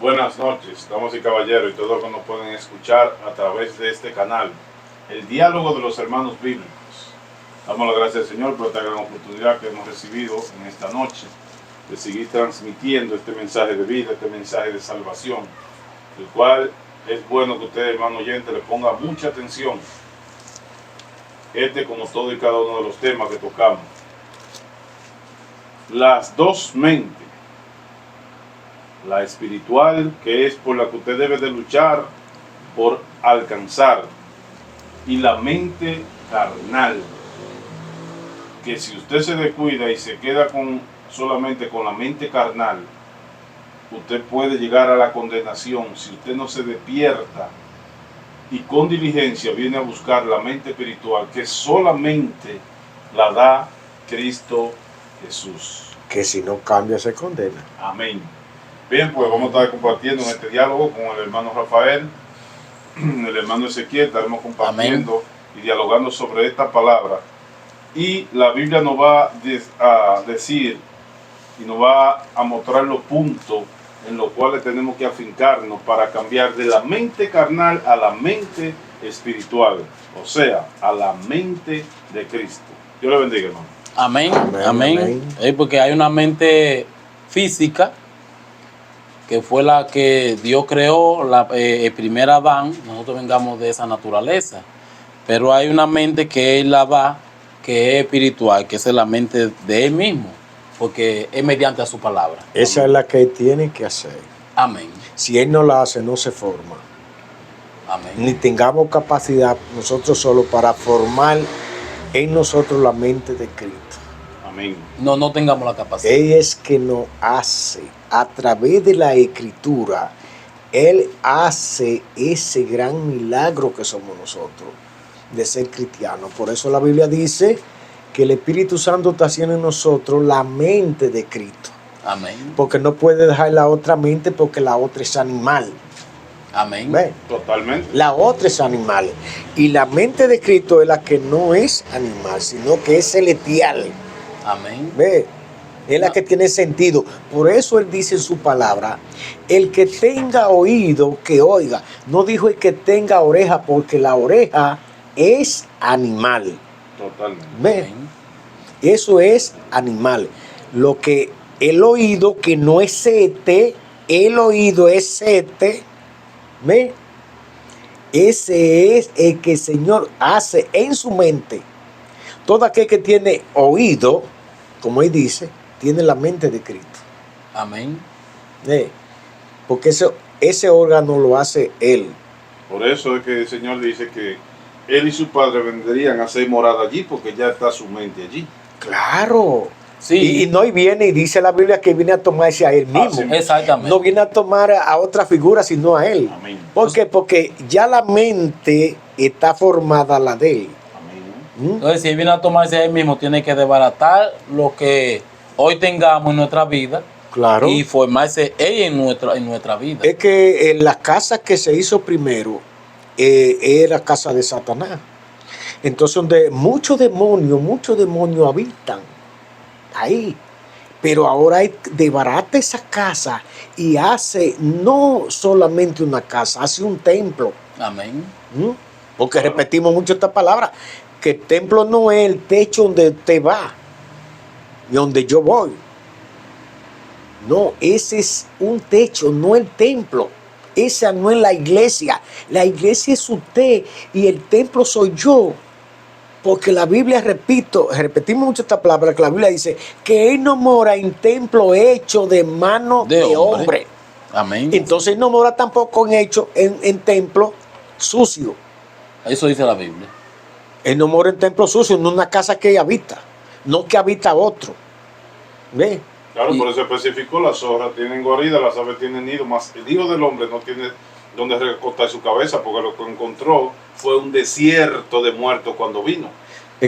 Buenas noches, damas y caballeros, y todos los que nos pueden escuchar a través de este canal, el diálogo de los hermanos bíblicos. Damos las gracias al Señor por esta gran oportunidad que hemos recibido en esta noche de seguir transmitiendo este mensaje de vida, este mensaje de salvación, el cual es bueno que usted, hermano oyente, le ponga mucha atención. Como todo y cada uno de los temas que tocamos. Las dos mentes. La espiritual, que es por la que usted debe de luchar por alcanzar, y la mente carnal, que si usted se descuida y se queda solamente con la mente carnal, usted puede llegar a la condenación si usted no se despierta y con diligencia viene a buscar la mente espiritual, que solamente la da Cristo Jesús. Que si no cambia se condena. Amén. Bien, pues vamos a estar compartiendo en este diálogo con el hermano Rafael, el hermano Ezequiel. Estaremos compartiendo y dialogando sobre esta palabra. Y la Biblia nos va a decir y nos va a mostrar los puntos en los cuales tenemos que afincarnos para cambiar de la mente carnal a la mente espiritual, o sea, a la mente de Cristo. Dios le bendiga, hermano. Amén, amén. Porque hay una mente física que fue la que Dios creó, el primer Adán. Nosotros vengamos de esa naturaleza, pero hay una mente que Él la da, que es espiritual, que es la mente de Él mismo, porque es mediante a su palabra. Esa Amén. es la que tiene que hacer. Amén. Si Él no la hace, no se forma. Amén. Ni tengamos capacidad nosotros solo para formar en nosotros la mente de Cristo. Amén. No tengamos la capacidad. Él es que nos hace, a través de la Escritura, Él hace ese gran milagro que somos nosotros, de ser cristianos. Por eso la Biblia dice que el Espíritu Santo está haciendo en nosotros la mente de Cristo. Amén. Porque no puede dejar la otra mente, porque la otra es animal. Amén. ¿Ve? Totalmente. La otra es animal. Y la mente de Cristo es la que no es animal, sino que es celestial. Amén. ¿Ve? Es la que tiene sentido. Por eso Él dice en su palabra, el que tenga oído, que oiga. No dijo el que tenga oreja, porque la oreja es animal. Totalmente. ¿Ve? Amén. Eso es animal. Lo que el oído, que no es sete, el oído es sete. ¿Ve? Ese es el que el Señor hace en su mente. Todo aquel que tiene oído, como Él dice, tiene la mente de Cristo. Amén. Porque ese órgano lo hace Él. Por eso es que el Señor dice que Él y su Padre vendrían a hacer morada allí, porque ya está su mente allí. Claro. Sí. Y no, y viene y dice la Biblia que viene a tomarse a Él mismo. Sí. Exactamente. No viene a tomar a otra figura, sino a Él. Amén. ¿Por qué? Porque ya la mente está formada la de Él. Amén. Entonces, si Él viene a tomarse a Él mismo, tiene que desbaratar lo que hoy tengamos en nuestra vida. Claro. Y formarse Él en nuestra vida. Es que la casa que se hizo primero era casa de Satanás. Entonces, donde muchos demonios habitan ahí. Pero ahora Él desbarata esa casa y hace no solamente una casa, hace un templo. Amén. Porque repetimos mucho esta palabra, que el templo no es el techo donde te va y donde yo voy. No, ese es un techo, no el templo. Esa no es la iglesia. La iglesia es usted y el templo soy yo. Porque la Biblia, repetimos mucho esta palabra, que la Biblia dice que Él no mora en templo hecho de mano de hombre. Amén. Entonces Él no mora tampoco en templo sucio. Eso dice la Biblia. Él no mora en templo sucio, en una casa que Él habita, no que habita otro. ¿Ve? Claro, por eso especificó: las zorras tienen guarida, las aves tienen nido, mas el Hijo del Hombre no tiene donde recostar su cabeza, porque lo que encontró fue un desierto de muertos cuando vino.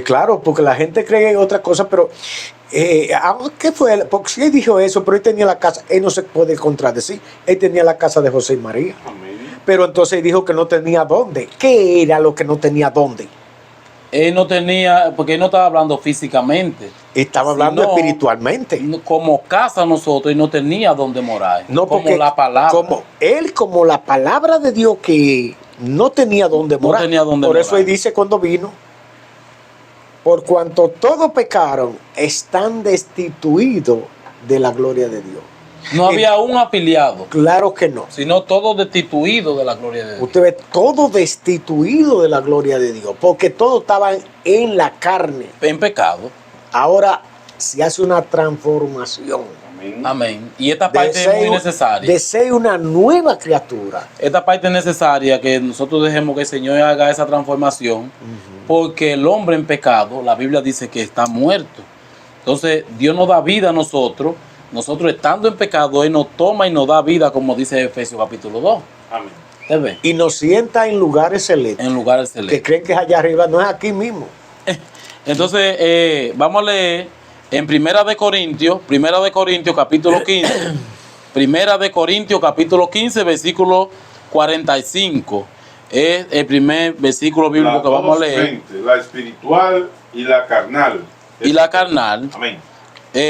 Claro, porque la gente cree en otra cosa, pero ¿qué fue? Porque si Él dijo eso, pero Él tenía la casa, Él no se puede contradecir. Él tenía la casa de José y María. Amén. Pero entonces Él dijo que no tenía dónde. ¿Qué era lo que no tenía dónde? Él no tenía, porque él no estaba hablando físicamente. Estaba hablando Sino, espiritualmente. como casa nosotros, y no tenía donde morar. No, como porque la palabra. como la palabra de Dios que no tenía donde morar. tenía dónde Por eso morar. él dice cuando vino, por cuanto todos pecaron, están destituidos de la gloria de Dios. No había un afiliado, Claro que no. sino todos destituidos de la gloria de Dios. Usted ve todo destituido de la gloria de Dios, porque todos estaban en la carne. En pecado. Ahora se hace una transformación. Amén. Amén. Y esta parte es muy necesaria. De ser una nueva criatura. Esta parte es necesaria, que nosotros dejemos que el Señor haga esa transformación, porque el hombre en pecado, la Biblia dice que está muerto. Entonces Dios nos da vida a nosotros estando en pecado, Él nos toma y nos da vida, como dice Efesios capítulo 2. Amén. ¿Usted ve? Y nos sienta en lugares celestes. En lugares Que celestes. creen que es allá arriba, no es aquí mismo. Entonces, vamos a leer en Primera de Corintios capítulo 15. Primera de Corintios capítulo 15, versículo 45. Es el primer versículo bíblico Las que vamos a dos leer. mentes, la espiritual y la carnal. Y la carnal, Amén.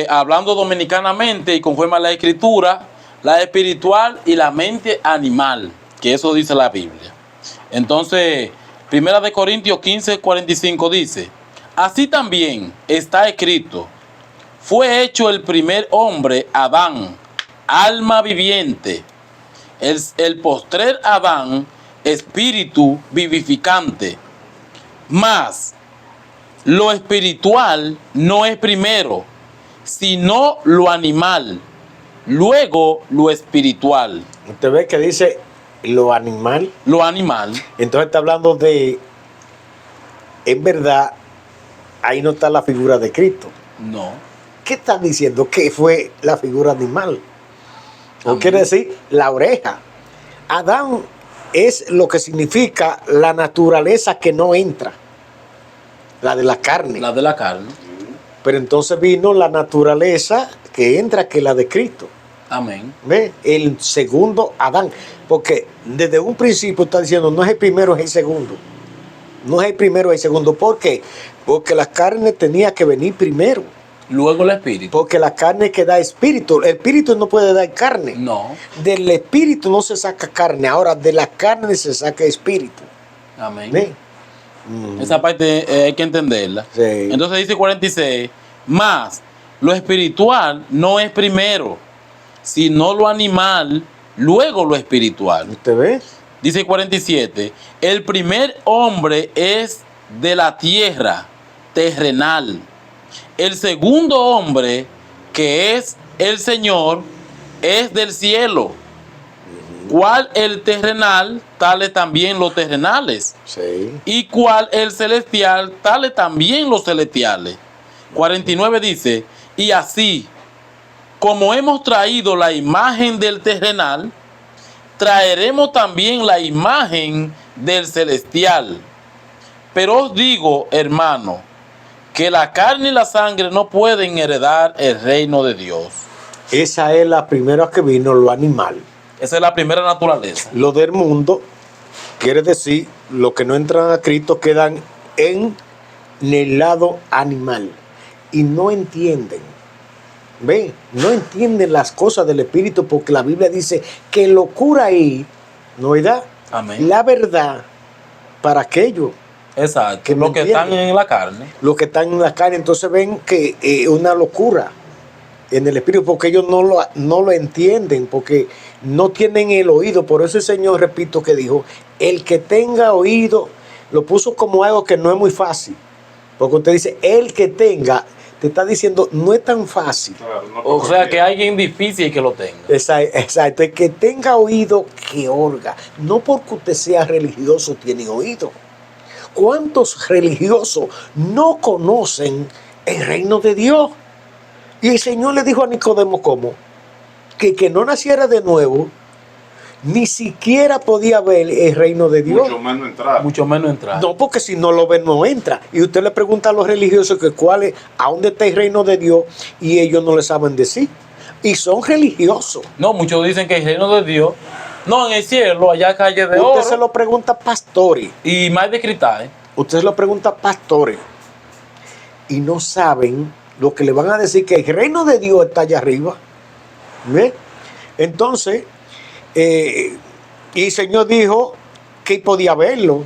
hablando dominicanamente y conforme a la escritura, la espiritual y la mente animal, que eso dice la Biblia. Entonces, Primera de Corintios 15, 45 dice: así también está escrito, fue hecho el primer hombre, Adán, alma viviente, el postrer Adán, espíritu vivificante. Mas lo espiritual no es primero, sino lo animal, luego lo espiritual. Usted ve que dice lo animal. Lo animal, Entonces está hablando de, en verdad, ahí no está la figura de Cristo. no. ¿Qué está diciendo? Que fue la figura animal. O Amén. quiere decir la oreja. Adán es lo que significa la naturaleza que no entra. La de la carne. La de la carne. Pero entonces vino la naturaleza que entra, que es la de Cristo. Amén. ¿Ve? El segundo Adán. Porque desde un principio está diciendo, no es el primero, es el segundo. No es el primero, es el segundo. ¿Por qué? Porque la carne tenía que venir primero. Luego el espíritu. Porque la carne que da espíritu. El espíritu no puede dar carne. No. Del espíritu no se saca carne. Ahora de la carne se saca espíritu. Amén. ¿Ve? Esa parte hay que entenderla. Sí. Entonces dice 46, más lo espiritual no es primero, sino lo animal, luego lo espiritual. ¿Usted ve? Dice 47, el primer hombre es de la tierra, terrenal. El segundo hombre, que es el Señor, es del cielo. ¿Cuál el terrenal? Tales también los terrenales. Sí. Y cuál el celestial, tales también los celestiales. 49 dice, y así, como hemos traído la imagen del terrenal, traeremos también la imagen del celestial. Pero os digo, hermano, que la carne y la sangre no pueden heredar el reino de Dios. Esa es la primera que vino, lo animal. Esa es la primera naturaleza. Lo del mundo, quiere decir, los que no entran a Cristo quedan en el lado animal y no entienden. ¿Ven? No entienden las cosas del Espíritu porque la Biblia dice que locura ahí, ¿no verdad? Amén. La verdad para aquellos Exacto. que no Los que están entienden. en la carne. los que están en la carne, entonces ven que es una locura en el Espíritu porque ellos no lo entienden, porque no tienen el oído. Por eso el Señor, repito, que dijo, el que tenga oído, lo puso como algo que no es muy fácil. Porque usted dice, el que tenga, te está diciendo, no es tan fácil. Claro, no O porque- sea que alguien difícil que lo tenga. Exacto, el que tenga oído, que oiga. No porque usted sea religioso tiene oído. ¿Cuántos religiosos no conocen el reino de Dios? Y el Señor le dijo a Nicodemo, ¿cómo? Que no naciera de nuevo, ni siquiera podía ver el reino de Dios. mucho menos entrar. Mucho menos entrar. No, porque si no lo ven, no entra. Y usted le pregunta a los religiosos que a dónde está el reino de Dios, y ellos no le saben decir. Y son religiosos. No, muchos dicen que el reino de Dios, no en el cielo, allá calle de Usted oro se lo pregunta a pastores. y más de cristal. Usted lo pregunta a pastores y no saben lo que le van a decir, que el reino de Dios está allá arriba. ¿Ve? Entonces, y el Señor dijo que podía verlo.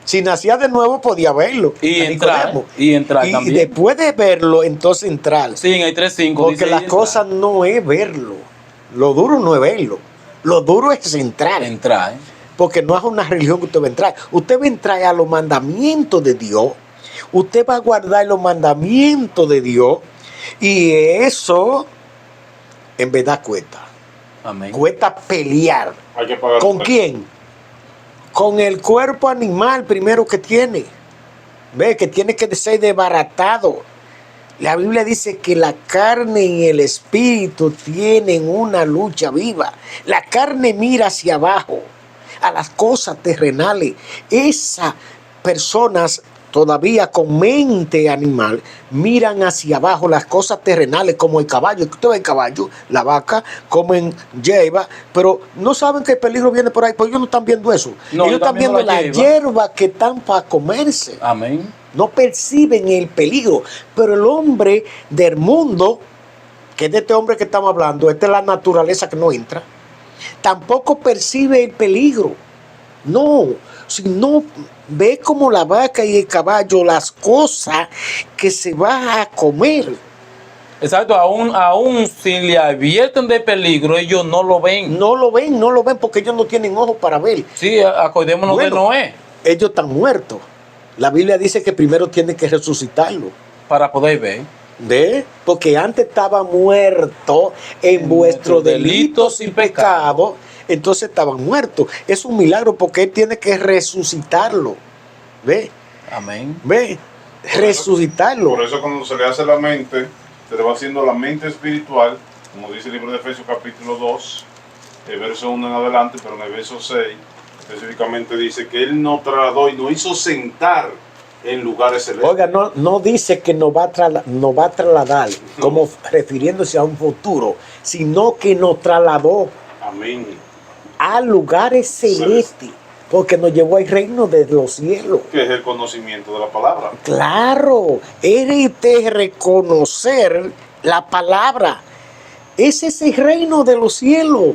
Si nacía de nuevo, podía verlo. Y a entrar, Nicodemo. y entrar Y también. después de verlo, entonces entrar. Sí, en el 3.5 Porque dice las entrar. cosas no es verlo. Lo duro no es verlo. Lo duro es entrar. Entrar. Porque no es una religión que usted va a entrar. Usted va a entrar a los mandamientos de Dios. Usted va a guardar los mandamientos de Dios. Y eso, en verdad, cuesta. Amén. Cuesta pelear. Hay que pagar. ¿Con quién? Con el cuerpo animal primero que tiene. Ve que tiene que ser desbaratado. La Biblia dice que la carne y el espíritu tienen una lucha viva. La carne mira hacia abajo, a las cosas terrenales. Esas personas todavía con mente animal miran hacia abajo las cosas terrenales, como el caballo. Usted ve el caballo, la vaca, comen hierba, pero no saben que el peligro viene por ahí, porque ellos no están viendo eso. No, ellos están viendo la hierba que están para comerse. Amén. No perciben el peligro. Pero el hombre del mundo, que es de este hombre que estamos hablando, esta es la naturaleza que no entra, tampoco percibe el peligro. No, si no ve como la vaca y el caballo las cosas que se va a comer. Exacto, aún si le advierten de peligro, ellos no lo ven. No lo ven porque ellos no tienen ojos para ver. Sí, acordémonos de Noé, Ellos están muertos. La Biblia dice que primero tienen que resucitarlo. para poder ver. ¿Ve? Porque antes estaba muerto en vuestros delitos y pecados, entonces estaban muertos. Es un milagro porque Él tiene que resucitarlo. ¿Ve? Amén. ¿Ve? Resucitarlo. Por eso cuando se le hace la mente, se le va haciendo la mente espiritual, como dice el libro de Efesios capítulo 2, el verso 1 en adelante, pero en el verso 6 específicamente dice que Él nos trasladó y nos hizo sentar en lugares celestes. Oiga, no dice que nos va a trasladar como refiriéndose a un futuro, sino que nos trasladó Amén. a lugares celestes, porque nos llevó al reino de los cielos. Que es el conocimiento de la palabra. Claro, es de reconocer la palabra. Ese es el reino de los cielos.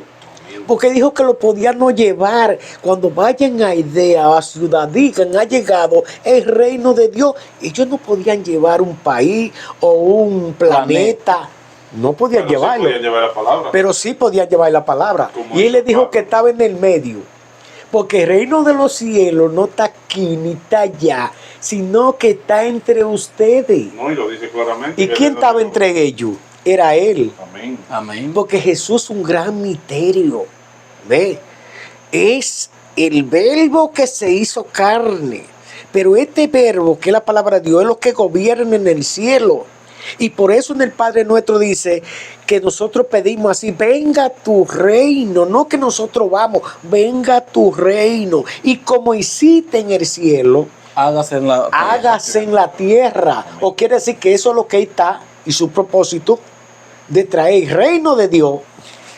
Porque dijo que lo podíamos llevar cuando vayan a Idea, a Ciudad, digan, ha llegado el reino de Dios. Ellos no podían llevar un país o un planeta. No podían Pero llevarlo. sí podía llevar la palabra. Pero sí podían llevar la palabra. Como Y él le hizo dijo Pablo. que estaba en el medio. Porque el reino de los cielos no está aquí ni está allá, sino que está entre ustedes. No, y lo dice claramente. ¿Y que quién Él estaba lo dijo. entre ellos? Era él. Amén. Amén. Porque Jesús es un gran misterio. ¿Ve? Es el verbo que se hizo carne. Pero este verbo, que es la palabra de Dios, es lo que gobierna en el cielo. Y por eso en el Padre Nuestro dice que nosotros pedimos así: venga tu reino, no que nosotros vamos, venga tu reino. Y como hiciste en el cielo, Hágase en la tierra. hágase en la tierra. O quiere decir que eso es lo que está y su propósito de traer el reino de Dios,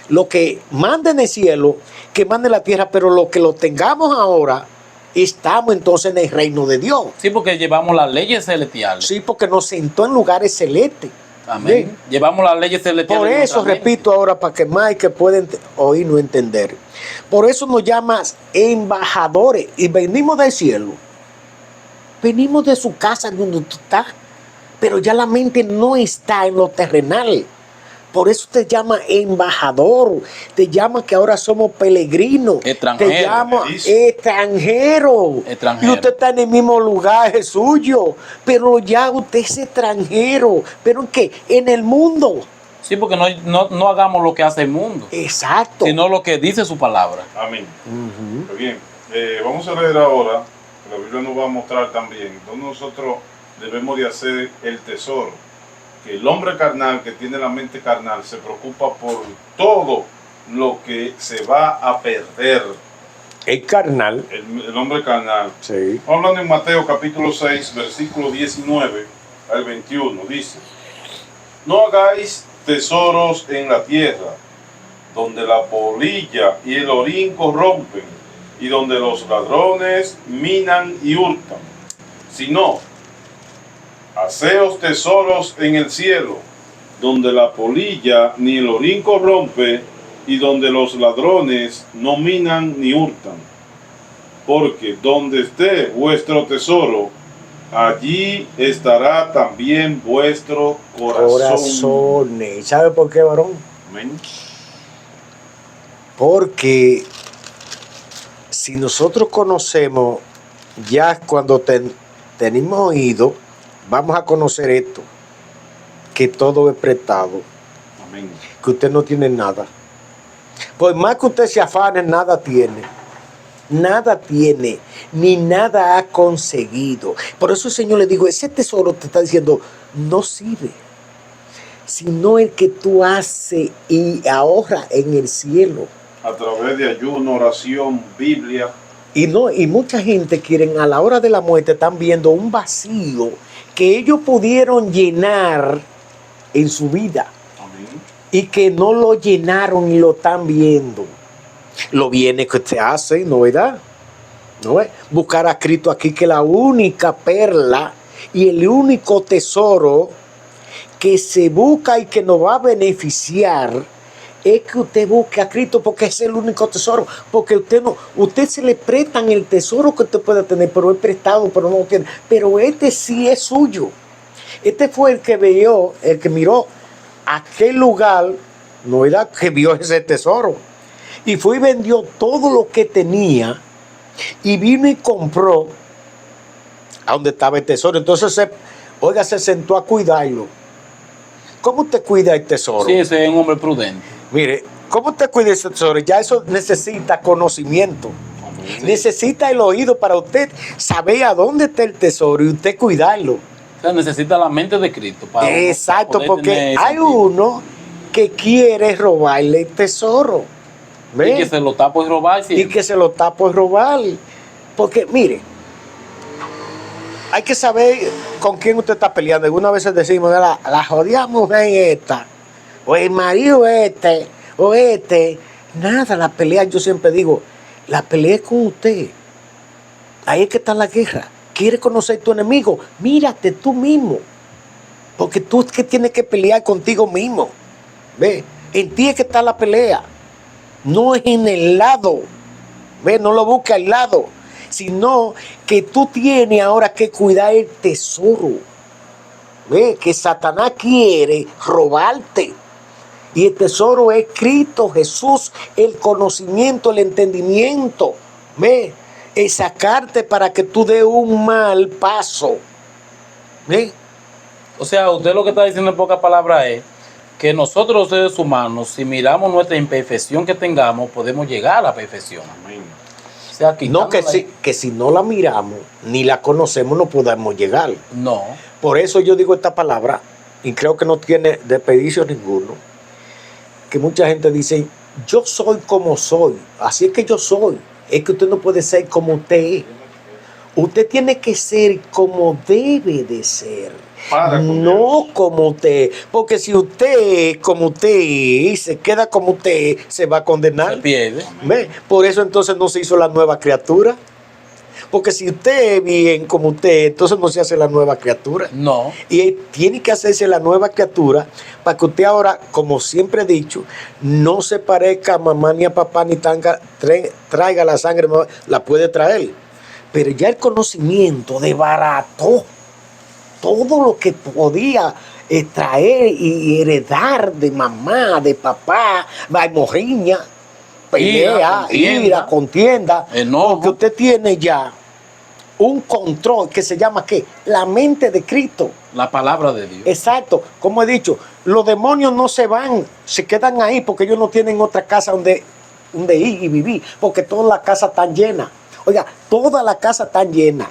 lo que manda en el cielo, que manda en la tierra, pero lo que lo tengamos ahora, estamos entonces en el reino de Dios. Sí, porque llevamos las leyes celestiales. Sí, porque nos sentó en lugares celestes. Amén. Bien. Llevamos las leyes celestiales. Por en eso, nuestra mente. repito ahora, para que más que pueden oír no entender. Por eso nos llamas embajadores y venimos del cielo. Venimos de su casa donde tú estás, pero ya la mente no está en lo terrenal. Por eso te llama embajador, te llama que ahora somos peregrinos, Extranjero, te llama me dice. extranjero. Extranjero. Y usted está en el mismo lugar, es suyo, pero ya usted es extranjero. ¿Pero en qué? En el mundo. Sí, porque no hagamos lo que hace el mundo, Exacto. sino lo que dice su palabra. Amén. Ujú. Muy bien. Vamos a leer ahora, que la Biblia nos va a mostrar también, donde nosotros debemos de hacer el tesoro. Que el hombre carnal, que tiene la mente carnal, se preocupa por todo lo que se va a perder. El carnal. El hombre carnal. Sí. Hablando en Mateo capítulo 6, versículo 19 al 21, dice: no hagáis tesoros en la tierra, donde la polilla y el orín corrompen, y donde los ladrones minan y hurtan. sino haceos tesoros en el cielo, donde la polilla ni el orín corrompe, y donde los ladrones no minan ni hurtan. Porque donde esté vuestro tesoro, allí estará también vuestro Corazones. ¿Sabe por qué, varón? Amén. Porque si nosotros conocemos, ya cuando tenemos oído, vamos a conocer esto, que todo es prestado, Amén. que usted no tiene nada. Por más que usted se afane, nada tiene. Nada tiene, ni nada ha conseguido. Por eso el Señor le dijo, ese tesoro te está diciendo, no sirve, sino el que tú haces y ahorras en el cielo. A través de ayuno, oración, Biblia. Y mucha gente quieren, a la hora de la muerte, están viendo un vacío que ellos pudieron llenar en su vida. Amén. Y que no lo llenaron y lo están viendo. Lo viene que usted hace, ¿no verdad? ¿No es? Buscar a Cristo aquí, que la única perla y el único tesoro que se busca y que nos va a beneficiar es que usted busque a Cristo, porque es el único tesoro. Porque usted se le prestan el tesoro que usted puede tener, pero es prestado, pero no lo tiene. Pero este sí es suyo. Este fue el que miró aquel lugar, ¿no verdad? Que vio ese tesoro. Y fue y vendió todo lo que tenía y vino y compró a donde estaba el tesoro. Entonces, se sentó a cuidarlo. ¿Cómo usted cuida el tesoro? Sí, ese es un hombre prudente. Mire, ¿cómo usted cuida ese tesoro? Ya eso necesita conocimiento. Sí. Necesita el oído para usted saber a dónde está el tesoro y usted cuidarlo. O sea, necesita la mente de Cristo. Para Exacto, poder porque tener hay sentido. uno que quiere robarle el tesoro. ¿Ve? Y que se lo está por robar. Y que se lo está por robar. Porque, mire, hay que saber con quién usted está peleando. Algunas veces decimos, la jodida mujer esta, o el marido este, o este. Nada, la pelea, yo siempre digo, la pelea es con usted. Ahí es que está la guerra. ¿Quieres conocer a tu enemigo? Mírate tú mismo. Porque tú es que tienes que pelear contigo mismo. ¿Ve? En ti es que está la pelea. No es en el lado, ¿ve? No lo busca al lado, sino que tú tienes ahora que cuidar el tesoro, ¿ve? Que Satanás quiere robarte. Y el tesoro es Cristo Jesús, el conocimiento, el entendimiento, ¿ve? Es sacarte para que tú des un mal paso, ¿ve? O sea, usted lo que está diciendo en pocas palabras es que nosotros los seres humanos, si miramos nuestra imperfección que tengamos, podemos llegar a la perfección. Amén. O sea, No, quitándola- que si no la miramos ni la conocemos no podemos llegar. No. Por eso yo digo esta palabra, y creo que no tiene desperdicio ninguno, que mucha gente dice, yo soy como soy, así es que yo soy. Es que usted no puede ser como usted es. Usted tiene que ser como debe de ser. Para con No Dios. como usted. Porque si usted es como usted y se queda como usted, se va a Se condenar. pierde. ¿Ve? Por eso entonces no se hizo la nueva criatura. Porque si usted es bien como usted, entonces no se hace la nueva criatura. No. Y tiene que hacerse la nueva criatura para que usted ahora, como siempre he dicho, no se parezca a mamá ni a papá, ni traiga la sangre, la puede traer. Pero ya el conocimiento desbarató todo lo que podía traer y heredar de mamá, de papá, vaimorriña, pelea, ira, contienda, enojo. porque usted tiene ya un control que se llama ¿qué? La mente de Cristo. La palabra de Dios. Exacto, como he dicho, los demonios no se van, se quedan ahí porque ellos no tienen otra casa donde ir y vivir, porque todas las casas están llenas. Oiga, todas las casas están llenas.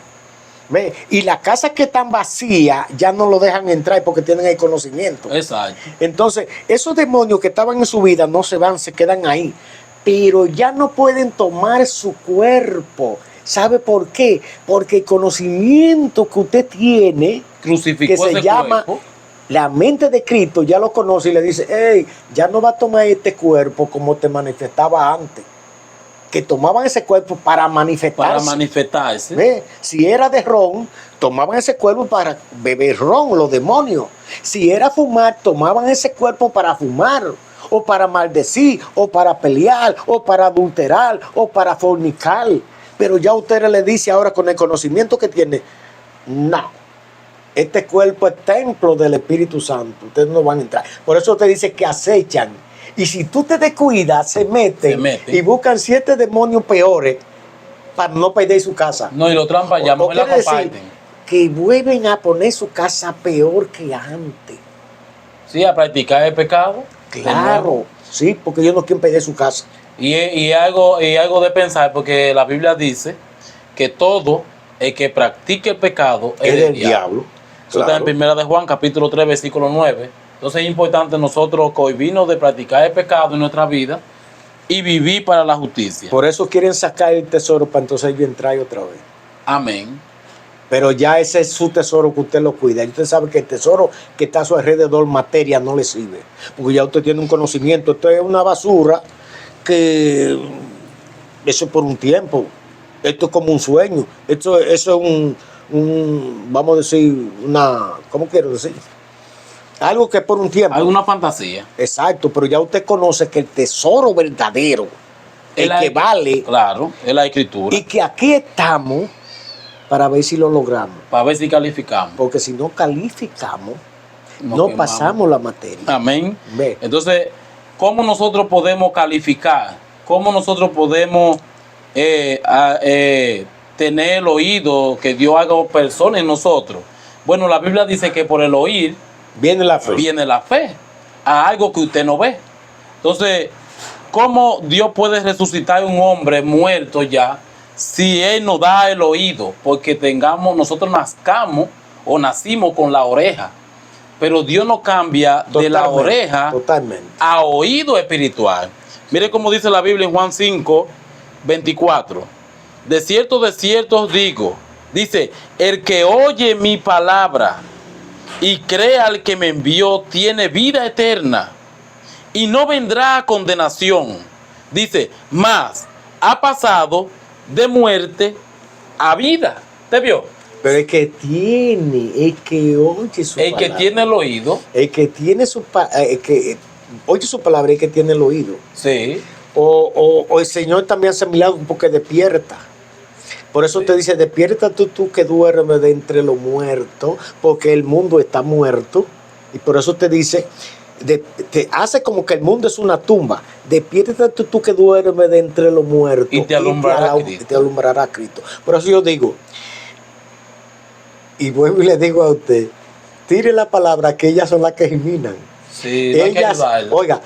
¿Ve? Y las casas que están vacías ya no lo dejan entrar porque tienen el conocimiento. Exacto. Entonces, esos demonios que estaban en su vida no se van, se quedan ahí. Pero ya no pueden tomar su cuerpo. ¿Sabe por qué? Porque el conocimiento que usted tiene, Crucificó que se ese llama cuerpo. la mente de Cristo, ya lo conoce y le dice, hey, ya no va a tomar este cuerpo como te manifestaba antes. que tomaban ese cuerpo para manifestarse. Para manifestarse. ¿Ve? Si era de ron, tomaban ese cuerpo para beber ron, los demonios. Si era fumar, tomaban ese cuerpo para fumar, o para maldecir, o para pelear, o para adulterar, o para fornicar. Pero ya usted le dice ahora con el conocimiento que tiene, no, este cuerpo es templo del Espíritu Santo, ustedes no van a entrar. Por eso te dice que acechan. Y si tú te descuidas, se meten y buscan 7 demonios peores para no perder su casa. No, y lo trampan ya, mejor la quiere decir comparten. que vuelven a poner su casa peor que antes. Sí, a practicar el pecado. Claro, sí, porque ellos no quieren perder su casa. Y algo de pensar, porque la Biblia dice que todo el que practique el pecado es del diablo. Eso está en Primera de Juan, capítulo 3, versículo 9. Entonces es importante nosotros cohibirnos de practicar el pecado en nuestra vida y vivir para la justicia. Por eso quieren sacar el tesoro para entonces ellos entrar otra vez. Amén. Pero ya ese es su tesoro que usted lo cuida. Y usted sabe que el tesoro que está a su alrededor, materia, no le sirve. Porque ya usted tiene un conocimiento. Esto es una basura que eso es por un tiempo. Esto es como un sueño. Eso es vamos a decir, ¿cómo quiero decir? Algo que es por un tiempo. Alguna fantasía. Exacto, pero ya usted conoce que el tesoro verdadero, el que vale. Claro, es la escritura. Y que aquí estamos para ver si lo logramos. Para ver si calificamos. Porque si no calificamos, no pasamos la materia. Amén. Ve. Entonces, ¿cómo nosotros podemos calificar? ¿Cómo nosotros podemos tener el oído que Dios haga persona en nosotros? Bueno, la Biblia dice que por el oír viene la fe. Viene la fe a algo que usted no ve. Entonces, ¿cómo Dios puede resucitar a un hombre muerto ya si Él nos da el oído? Porque nosotros nazcamos o nacimos con la oreja, pero Dios nos cambia de la oreja a oído espiritual. Mire cómo dice la Biblia en Juan 5, 24. De cierto os digo, dice, el que oye mi palabra y cree al que me envió tiene vida eterna y no vendrá a condenación. Dice, mas ha pasado de muerte a vida. ¿Te vio? Pero el que oye su palabra. El que tiene el oído. El que tiene el que oye su palabra, el que tiene el oído. Sí. O el Señor también hace milagros porque despierta. Por eso te dice, despierta tú que duermes de entre los muertos, porque el mundo está muerto. Y por eso te dice, te hace como que el mundo es una tumba. Despierta tú que duermes de entre los muertos. Y te alumbrará Cristo. Por eso yo digo, y vuelvo y le digo a usted, tire la palabra que ellas son las que eliminan. Sí, ellas, oiga,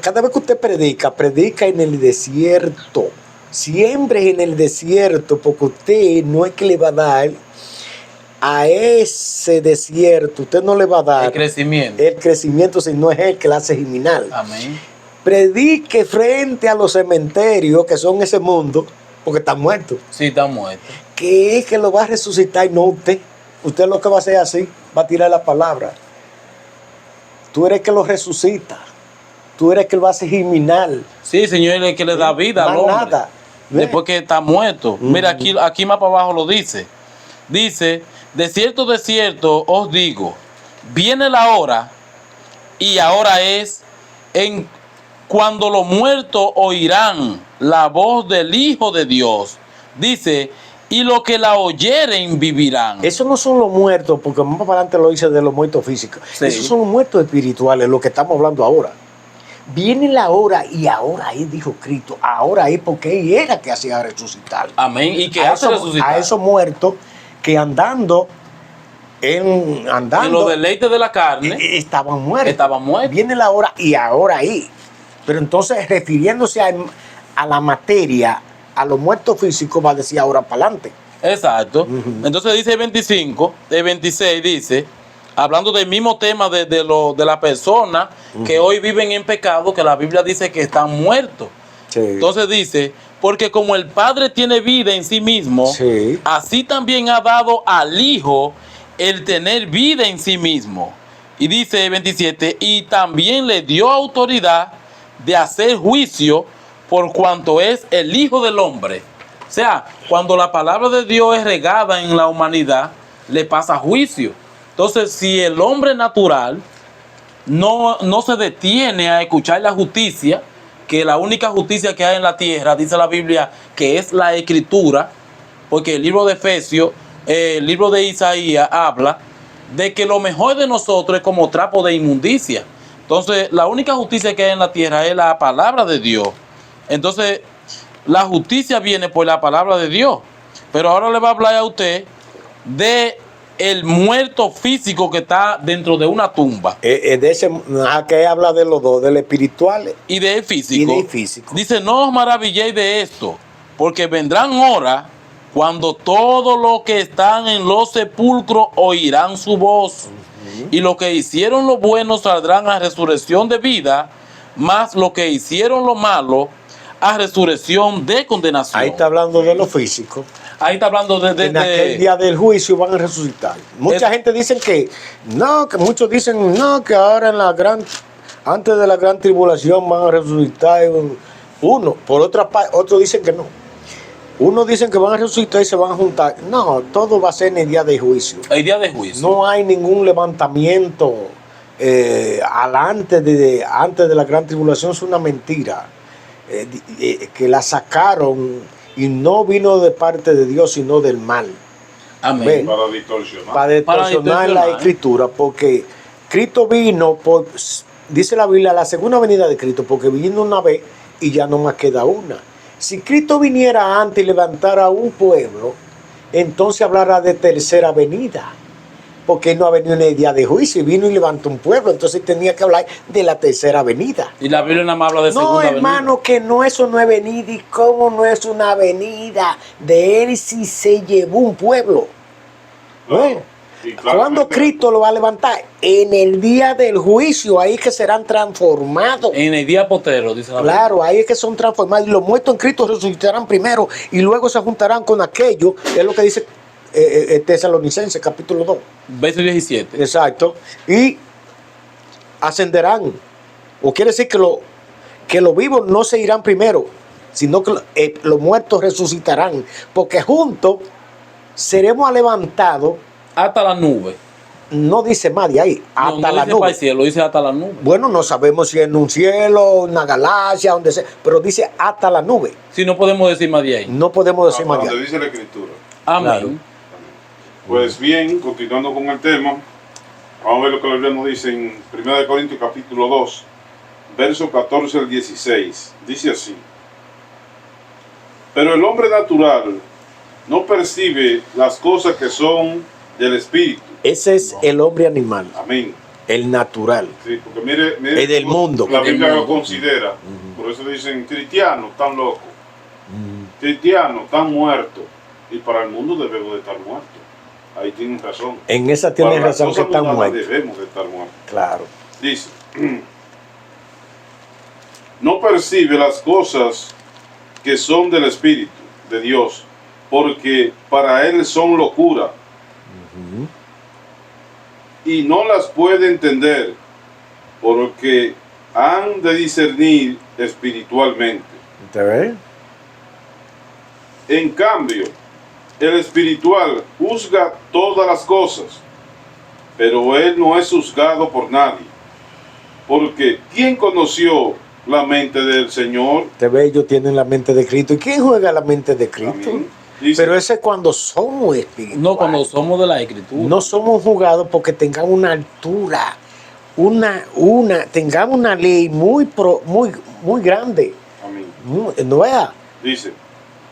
cada vez que usted predica en el desierto. Siempre en el desierto, porque usted no es que le va a dar a ese desierto, usted no le va a dar el crecimiento, sino es él que la hace germinar. Amén. Predique frente a los cementerios que son ese mundo, porque están muertos. Sí, están muertos. Que es que lo va a resucitar y no usted. Usted lo que va a hacer así, va a tirar la palabra. Tú eres el que lo resucita. Tú eres el que lo hace germinar. Sí, Señor, es el que le da vida al hombre. Nada. Después que está muerto. Mira, aquí más para abajo lo dice. Dice, de cierto os digo, viene la hora, y ahora es, cuando los muertos oirán la voz del Hijo de Dios. Dice, y los que la oyeren vivirán. Esos no son los muertos, porque más para adelante lo dice de los muertos físicos. Sí. Esos son los muertos espirituales, lo que estamos hablando ahora. Viene la hora y ahora es, dijo Cristo, ahora es porque Él era que hacía resucitar. Amén. Y que hace resucitar a esos muertos que andando en los deleites de la carne estaban muertos. muertos. Viene la hora y ahora es. Pero entonces, refiriéndose a la materia, a los muertos físicos, va a decir ahora para adelante. Exacto. Entonces dice el 26 dice, hablando del mismo tema de la persona que hoy viven en pecado, que la Biblia dice que están muertos. Sí. Entonces dice, porque como el Padre tiene vida en sí mismo, sí, así también ha dado al Hijo el tener vida en sí mismo. Y dice el 27, y también le dio autoridad de hacer juicio por cuanto es el Hijo del Hombre. O sea, cuando la palabra de Dios es regada en la humanidad, le pasa juicio. Entonces, si el hombre natural no se detiene a escuchar la justicia, que la única justicia que hay en la tierra, dice la Biblia, que es la Escritura, porque el libro de Efesios, el libro de Isaías habla de que lo mejor de nosotros es como trapo de inmundicia. Entonces, la única justicia que hay en la tierra es la palabra de Dios. Entonces, la justicia viene por la palabra de Dios. Pero ahora le va a hablar a usted de el muerto físico que está dentro de una tumba. De ese, que habla de los dos, del espiritual Y del físico. y del físico. Dice, no os maravilléis de esto, porque vendrán horas cuando todos los que están en los sepulcros oirán su voz. Y los que hicieron lo bueno saldrán a resurrección de vida, mas los que hicieron lo malo a resurrección de condenación. Ahí está hablando de lo físico. Ahí está hablando En aquel día del juicio van a resucitar. Mucha gente dice que muchos dicen no, que ahora antes de la gran tribulación van a resucitar uno. Por otra parte, otros dicen que no. Unos dicen que van a resucitar y se van a juntar. No, todo va a ser en el día del juicio. El día de juicio. No hay ningún levantamiento antes de la gran tribulación. Es una mentira. Que la sacaron y no vino de parte de Dios, sino del mal. Amén. Para distorsionar. Para distorsionar la escritura, porque Cristo vino, dice la Biblia, la segunda venida de Cristo, porque vino una vez y ya no más queda una. Si Cristo viniera antes y levantara un pueblo, entonces hablará de tercera venida, porque él no ha venido en el día de juicio, vino y levantó un pueblo, entonces tenía que hablar de la tercera venida. Y la Biblia nada más habla de segunda venida. No, hermano, que no, eso no es venida. ¿Y cómo no es una venida? De él si se llevó un pueblo. Claro. Y claramente, ¿cuándo Cristo lo va a levantar? En el día del juicio, ahí es que serán transformados. En el día postrero, dice la Biblia. Claro, ahí es que son transformados. Y los muertos en Cristo resucitarán primero y luego se juntarán con aquellos, es lo que dice Tesalonicenses, capítulo 2. Verso 17. Exacto. Y ascenderán. O quiere decir que los vivos no se irán primero, sino que los muertos resucitarán. Porque juntos seremos levantados. Hasta la nube. No dice más de ahí, hasta No la dice nube. para el cielo, dice hasta la nube. Bueno, no sabemos si en un cielo, una galaxia, donde sea, pero dice hasta la nube. Si no podemos decir más de ahí. No podemos decir hasta más de donde ahí. dice la escritura. Amén. Claro. Pues bien, continuando con el tema, vamos a ver lo que la Biblia nos dice en 1 Corintios capítulo 2, verso 14 al 16. Dice así: pero el hombre natural no percibe las cosas que son del espíritu. Ese es el hombre animal, Amén. el natural. Sí, porque mire El del mundo. La El del Biblia lo mundo. considera. Por eso dicen cristianos tan locos, cristianos tan muertos. Y para el mundo debemos de estar muertos. Ahí tienen razón. En esa tiene Para las razón que cosas están mundanas muertos. debemos de estar muertos. Claro. Dice, no percibe las cosas que son del Espíritu de Dios, porque para él son locura, y no las puede entender, porque han de discernir espiritualmente. ¿Te ves? En cambio, el espiritual juzga todas las cosas, pero él no es juzgado por nadie. Porque ¿quién conoció la mente del Señor? Te ves, ellos tienen la mente de Cristo. ¿Y quién juega la mente de Cristo? Amén. Dice, Pero ese es cuando somos espirituales. No cuando somos de la escritura. No somos jugados porque tengamos una altura, tengamos una ley muy grande. amén. No vea. Dice,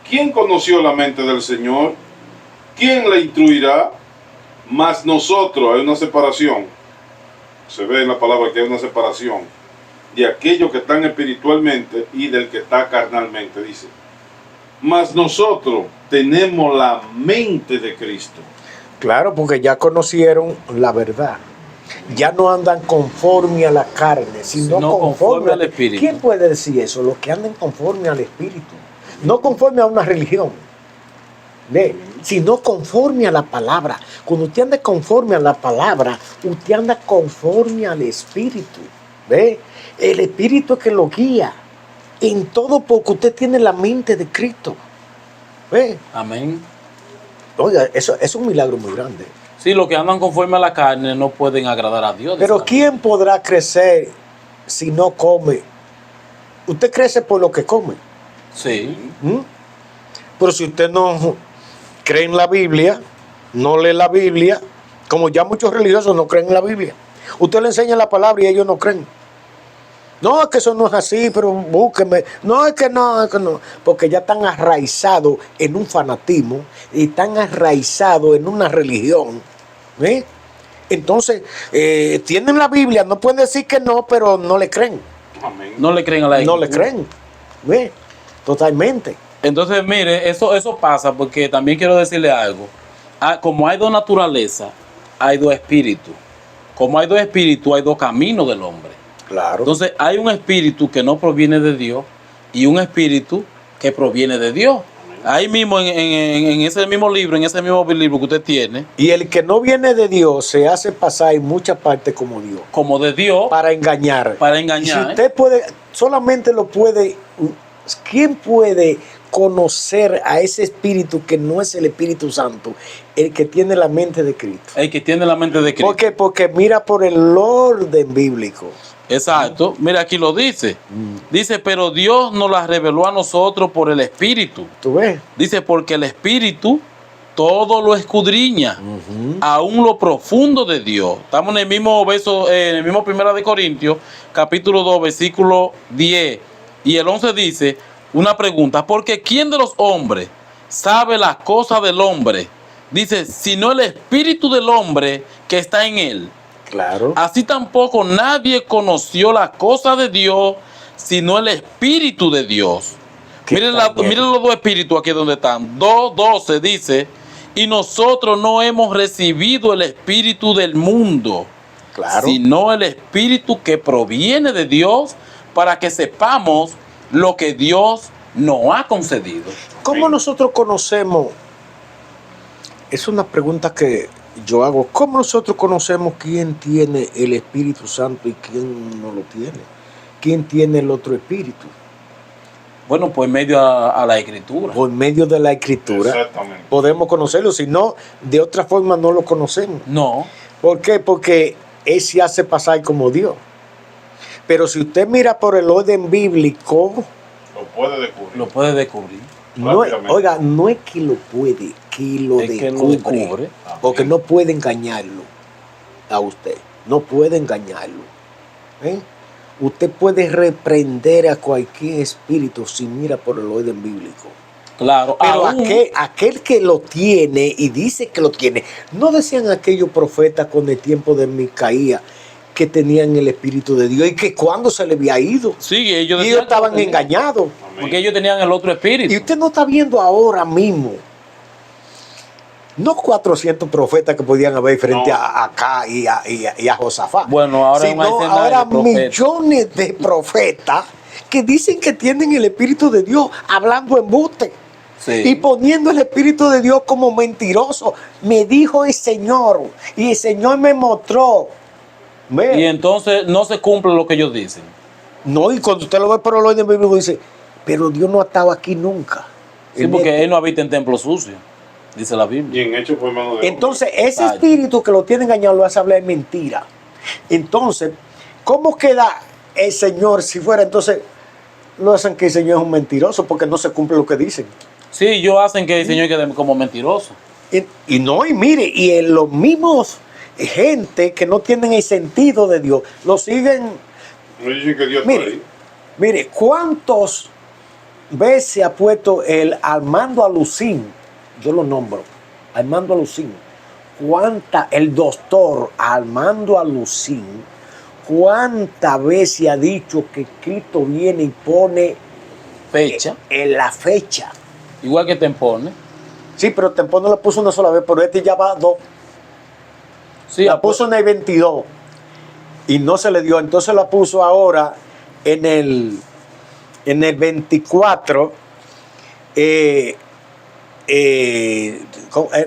¿quién conoció la mente del Señor? ¿Quién la instruirá? Mas nosotros, hay una separación. Se ve en la palabra que hay una separación de aquellos que están espiritualmente y del que está carnalmente, dice. Mas nosotros tenemos la mente de Cristo. Claro, porque ya conocieron la verdad. Ya no andan conforme a la carne, sino conforme al Espíritu. ¿Quién puede decir eso? Los que andan conforme al Espíritu. No conforme a una religión, ¿ve? Sino conforme a la palabra. Cuando usted anda conforme a la palabra, usted anda conforme al Espíritu. ¿Ve? El Espíritu es que lo guía. En todo porque usted tiene la mente de Cristo. ¿Ve? Amén. Oiga, eso es un milagro muy grande. Sí, los que andan conforme a la carne no pueden agradar a Dios. Pero ¿quién podrá crecer si no come? Usted crece por lo que come. Sí. ¿Mm? Pero si usted no cree en la Biblia, no lee la Biblia, como ya muchos religiosos no creen en la Biblia. Usted le enseña la palabra y ellos no creen. No, es que eso no es así, pero búsqueme. No, es que no, es que no. Porque ya están arraizados en un fanatismo y están arraizados en una religión. ¿Eh? Entonces, tienen la Biblia, no pueden decir que no, pero no le creen. Amén. No le creen a la No le Escritura. creen. ¿Ve? Totalmente. Entonces, mire, eso pasa porque también quiero decirle algo. Como hay dos naturalezas, hay dos espíritus. Como hay dos espíritus, hay dos caminos del hombre. Claro. Entonces, hay un espíritu que no proviene de Dios y un espíritu que proviene de Dios. Ahí mismo, en ese mismo libro, que usted tiene, Y el que no viene de Dios se hace pasar en muchas partes como Dios. como de Dios, Para engañar. para Y engañar. si usted puede, solamente lo puede, ¿quién puede conocer a ese espíritu que no es el Espíritu Santo? El que tiene la mente de Cristo. El que tiene la mente de Cristo. ¿Por qué? Porque mira por el orden bíblico. Exacto. Mira, aquí lo dice. Dice, pero Dios nos la reveló a nosotros por el Espíritu. ¿Tú ves? Dice, porque el Espíritu todo lo escudriña, aún lo profundo de Dios. Estamos en el mismo verso, en el mismo 1 de Corintios, capítulo 2, versículo 10. Y el 11 dice, una pregunta, porque ¿quién de los hombres sabe las cosas del hombre? Dice, sino el Espíritu del hombre que está en él. Claro. Así tampoco nadie conoció las cosas de Dios, sino el Espíritu de Dios. Miren los dos espíritus aquí donde están. 2:12 dice, y nosotros no hemos recibido el espíritu del mundo, Claro. sino el espíritu que proviene de Dios, para que sepamos lo que Dios nos ha concedido. ¿Cómo nosotros conocemos? Es una pregunta que yo hago. ¿Cómo nosotros conocemos quién tiene el Espíritu Santo y quién no lo tiene? ¿Quién tiene el otro espíritu? Bueno, pues en medio a la escritura. Por medio de la Escritura Exactamente. podemos conocerlo, si no, de otra forma no lo conocemos. No, ¿Por qué? Porque Él se hace pasar como Dios. Pero si usted mira por el orden bíblico, Lo puede descubrir. lo puede descubrir. no es, Rápidamente. oiga, no es que lo puede, que lo Es que lo descubre. descubre. Porque no puede engañarlo a usted. No puede engañarlo. ¿Eh? Usted puede reprender a cualquier espíritu si mira por el orden bíblico. Claro, Pero aún- aquel que lo tiene y dice que lo tiene, ¿no decían aquellos profetas con el tiempo de Micaías que tenían el Espíritu de Dios y que cuando se le había ido? sí, Y ellos, ellos decían que estaban lo tenían, engañados. Amén. porque ellos tenían el otro espíritu. Y usted no está viendo ahora mismo, no 400 profetas que podían haber frente No. a Acá y a Josafat. Bueno, ahora es un sino arsenal ahora de profetas. millones de profetas que dicen que tienen el Espíritu de Dios hablando embuste. Sí. Y poniendo el Espíritu de Dios como mentiroso. Me dijo el Señor. Y el Señor me mostró. Ve. Y entonces no se cumple lo que ellos dicen. No, y cuando usted lo ve por el orden bíblico dice, pero Dios no ha estado aquí nunca. Sí, porque él no habita en templo sucio, dice la Biblia. Y en hecho fue mano de Entonces, ese Ay. espíritu que lo tiene engañado lo hace hablar mentira. Entonces, ¿cómo queda el Señor si fuera entonces? No hacen que el Señor es un mentiroso porque no se cumple lo que dicen. Sí, ellos hacen que el Señor quede como mentiroso. Y no, y mire, y en los mismos gente que no tienen el sentido de Dios, lo siguen. No dicen que Dios está Mire, ahí. mire, ¿cuántos veces ha puesto el Armando Alucín? Yo lo nombro, Armando Alucín. El doctor Armando Alucín, ¿cuántas veces ha dicho que Cristo viene y pone Fecha, en la fecha? igual que Tempone. Sí, pero Tempón no la puso una sola vez, pero este ya va dos. Sí, La puso en el 22 y no se le dio. Entonces la puso ahora en el 24.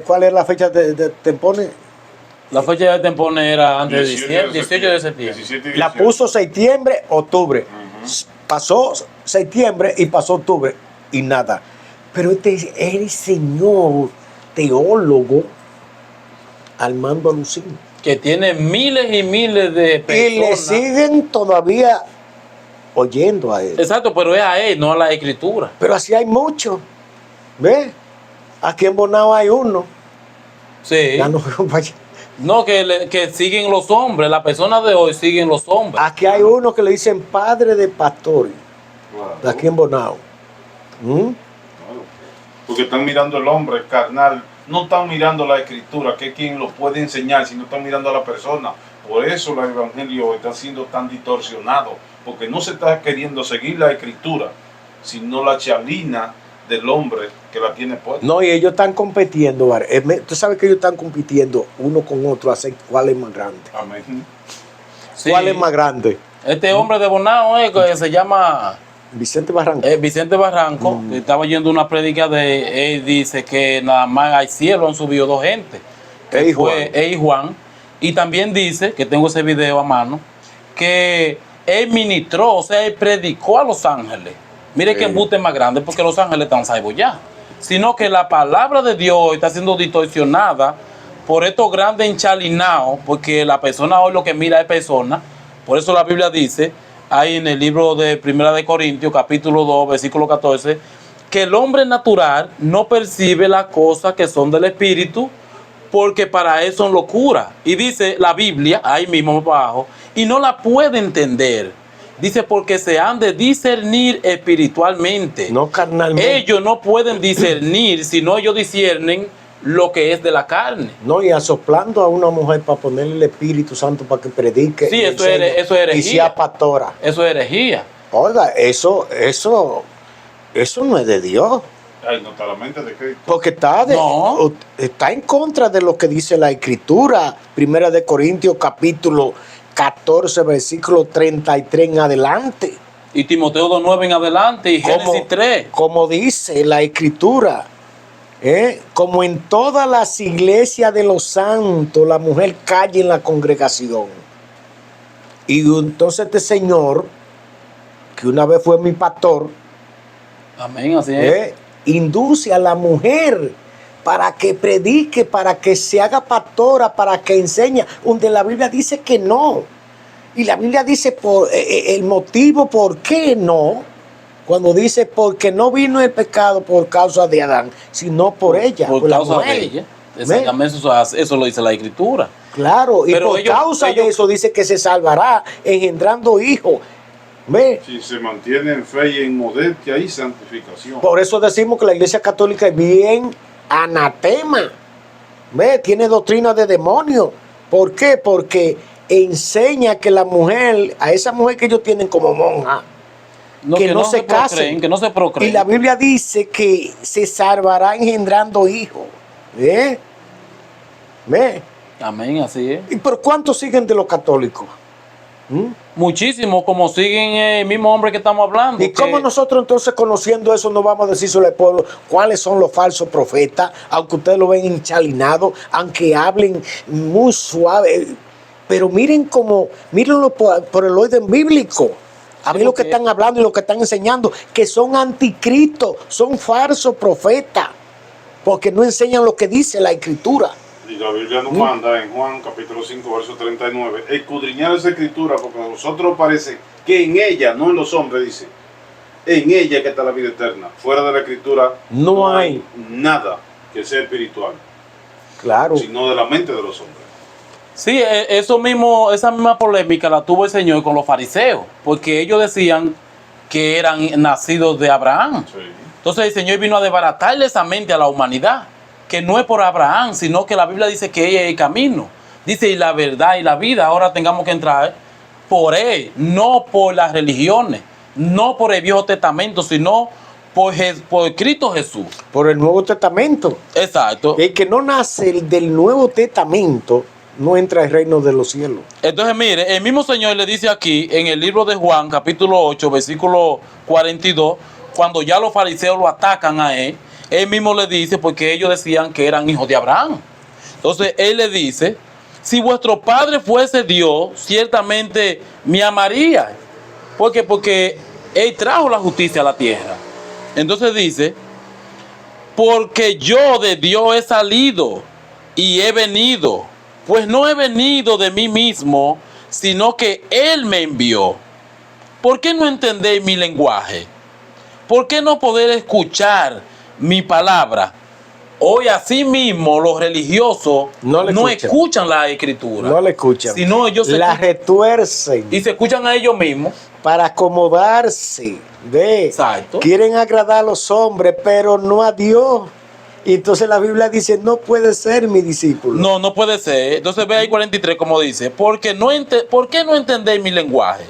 ¿Cuál es la fecha de Tempone? la fecha de Tempone era antes de 18 de septiembre. 17 y La 18. puso septiembre, octubre. Pasó septiembre y pasó octubre y nada. Pero este es el señor teólogo Armando Lucín. Que tiene miles y miles de personas. Y le siguen todavía oyendo a él. Exacto, pero es a él, no a la escritura. Pero así hay muchos. ¿Ves? Aquí en Bonao hay uno. Sí. Ya no veo para allá. No, que siguen los hombres, las personas de hoy siguen los hombres. Aquí hay uno que le dicen padre de pastores. Claro, De aquí en Bonao. ¿Mm? claro. Porque están mirando el hombre carnal, no están mirando la escritura, que es quien lo puede enseñar, sino están mirando a la persona. Por eso el evangelio está siendo tan distorsionado, porque no se está queriendo seguir la escritura, sino la chalina del hombre que la tiene puesta. No, y ellos están compitiendo, ¿vale? Tú sabes que ellos están compitiendo uno con otro a hacer cuál es más grande. Amén. Sí. ¿Cuál es más grande? Este hombre de Bonao que se llama Vicente Barranco. Vicente Barranco. Estaba yendo una prédica de él, dice que nada más al cielo han subido 2 gente. Él y Juan. Él y Juan. Y también dice, que tengo ese video a mano, que él ministró, o sea, él predicó a los ángeles. Mire que embuste más grande, porque los ángeles están salvos ya. Sino que la palabra de Dios está siendo distorsionada por estos grandes enchalinados, porque la persona hoy lo que mira es persona. Por eso la Biblia dice, ahí en el libro de Primera de Corintios, capítulo 2, versículo 14, que el hombre natural no percibe las cosas que son del Espíritu, porque para él son locura. Y dice la Biblia, ahí mismo abajo, y no la puede entender. Dice, porque se han de discernir espiritualmente. No carnalmente. Ellos no pueden discernir, sino ellos disciernen lo que es de la carne. No, y asoplando a una mujer para ponerle el Espíritu Santo para que predique. Sí, y eso enseñe, es herejía. Y sea pastora. Eso es herejía. Oiga, eso no es de Dios. Ay, no está la mente de Cristo. Porque está en contra de lo que dice la Escritura. Primera de Corintios, capítulo 14, versículo 33 en adelante. Y Timoteo 2:9 en adelante, y Génesis 3. Como dice la Escritura, como en todas las iglesias de los santos, la mujer calla en la congregación. Y entonces este señor, que una vez fue mi pastor, Amén, así es. induce a la mujer para que predique, para que se haga pastora, para que enseñe, donde la Biblia dice que no. Y la Biblia dice el motivo por qué no, cuando dice porque no vino el pecado por causa de Adán, sino por ella, Por la causa mujer. de ella. Exactamente, eso lo dice la Escritura. Claro, y Pero por causa de ellos- eso dice que se salvará engendrando hijos. ¿Ve? Si se mantiene en fe y en modestia y santificación. Por eso decimos que la Iglesia Católica es bien anatema. ¿Ve? Tiene doctrina de demonio. ¿Por qué? Porque enseña que la mujer, a esa mujer que ellos tienen como monja, que no se casen, procreen, que no se procreen. y la Biblia dice que se salvará engendrando hijos. ¿Ve? ¿Ve? Amén, así es. ¿Y por cuántos siguen de los católicos? Muchísimo, como siguen el mismo hombre que estamos hablando. ¿Y cómo nosotros entonces, conociendo eso, no vamos a decírselo al pueblo cuáles son los falsos profetas, aunque ustedes lo ven enchalinado, aunque hablen muy suave? Pero mírenlo por el orden bíblico. A mí lo que están hablando y lo que están enseñando, que son anticristos, son falsos profetas, porque no enseñan lo que dice la Escritura. Y la Biblia nos manda en Juan capítulo 5, verso 39, escudriñar esa escritura, porque a nosotros parece que en ella, no en los hombres, dice, en ella que está la vida eterna. Fuera de la escritura No hay nada que sea espiritual, Claro. sino de la mente de los hombres. Sí, esa misma polémica la tuvo el Señor con los fariseos, porque ellos decían que eran nacidos de Abraham. Sí. Entonces el Señor vino a desbaratarle esa mente a la humanidad, que no es por Abraham, sino que la Biblia dice que ella es el camino. Dice, y la verdad y la vida, ahora tengamos que entrar por Él, no por las religiones, no por el Viejo Testamento, sino por Cristo Jesús. Por el Nuevo Testamento. Exacto. El que no nace del Nuevo Testamento no entra al reino de los cielos. Entonces, mire, el mismo Señor le dice aquí en el libro de Juan, capítulo 8, versículo 42, cuando ya los fariseos lo atacan a él mismo le dice, porque ellos decían que eran hijos de Abraham. Entonces, él le dice, si vuestro padre fuese Dios, ciertamente me amaría. ¿Por qué? Porque Él trajo la justicia a la tierra. Entonces dice, porque yo de Dios he salido y he venido, pues no he venido de mí mismo, sino que Él me envió. ¿Por qué no entendéis mi lenguaje? ¿Por qué no poder escuchar mi palabra? Hoy así mismo los religiosos No no le escuchan la escritura. No le escuchan. Sino ellos la retuercen y se escuchan a ellos mismos. para acomodarse. Ve, Exacto. quieren agradar a los hombres, pero no a Dios. Y entonces la Biblia dice, no puede ser mi discípulo. No, no puede ser. Entonces ve ahí 43 como dice, ¿por qué no entendéis mi lenguaje?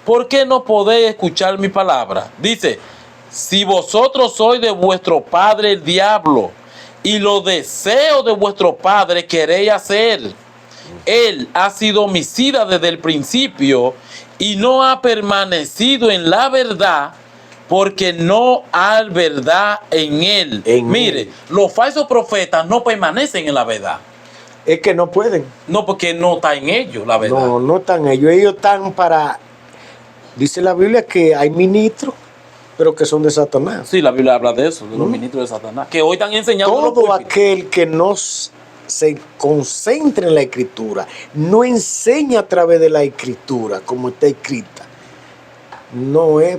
¿Por qué no podéis escuchar mi palabra? Dice, si vosotros sois de vuestro padre el diablo, y los deseos de vuestro padre queréis hacer. Él ha sido homicida desde el principio y no ha permanecido en la verdad, porque no hay verdad en él. Mire, los falsos profetas no permanecen en la verdad. Es que no pueden. No, porque no está en ellos la verdad. No están ellos. Ellos están para... Dice la Biblia que hay ministros, pero que son de Satanás. Sí, la Biblia habla de eso, de los ministros de Satanás, que hoy están enseñando. Todo aquel que no se concentra en la escritura, no enseña a través de la escritura como está escrita,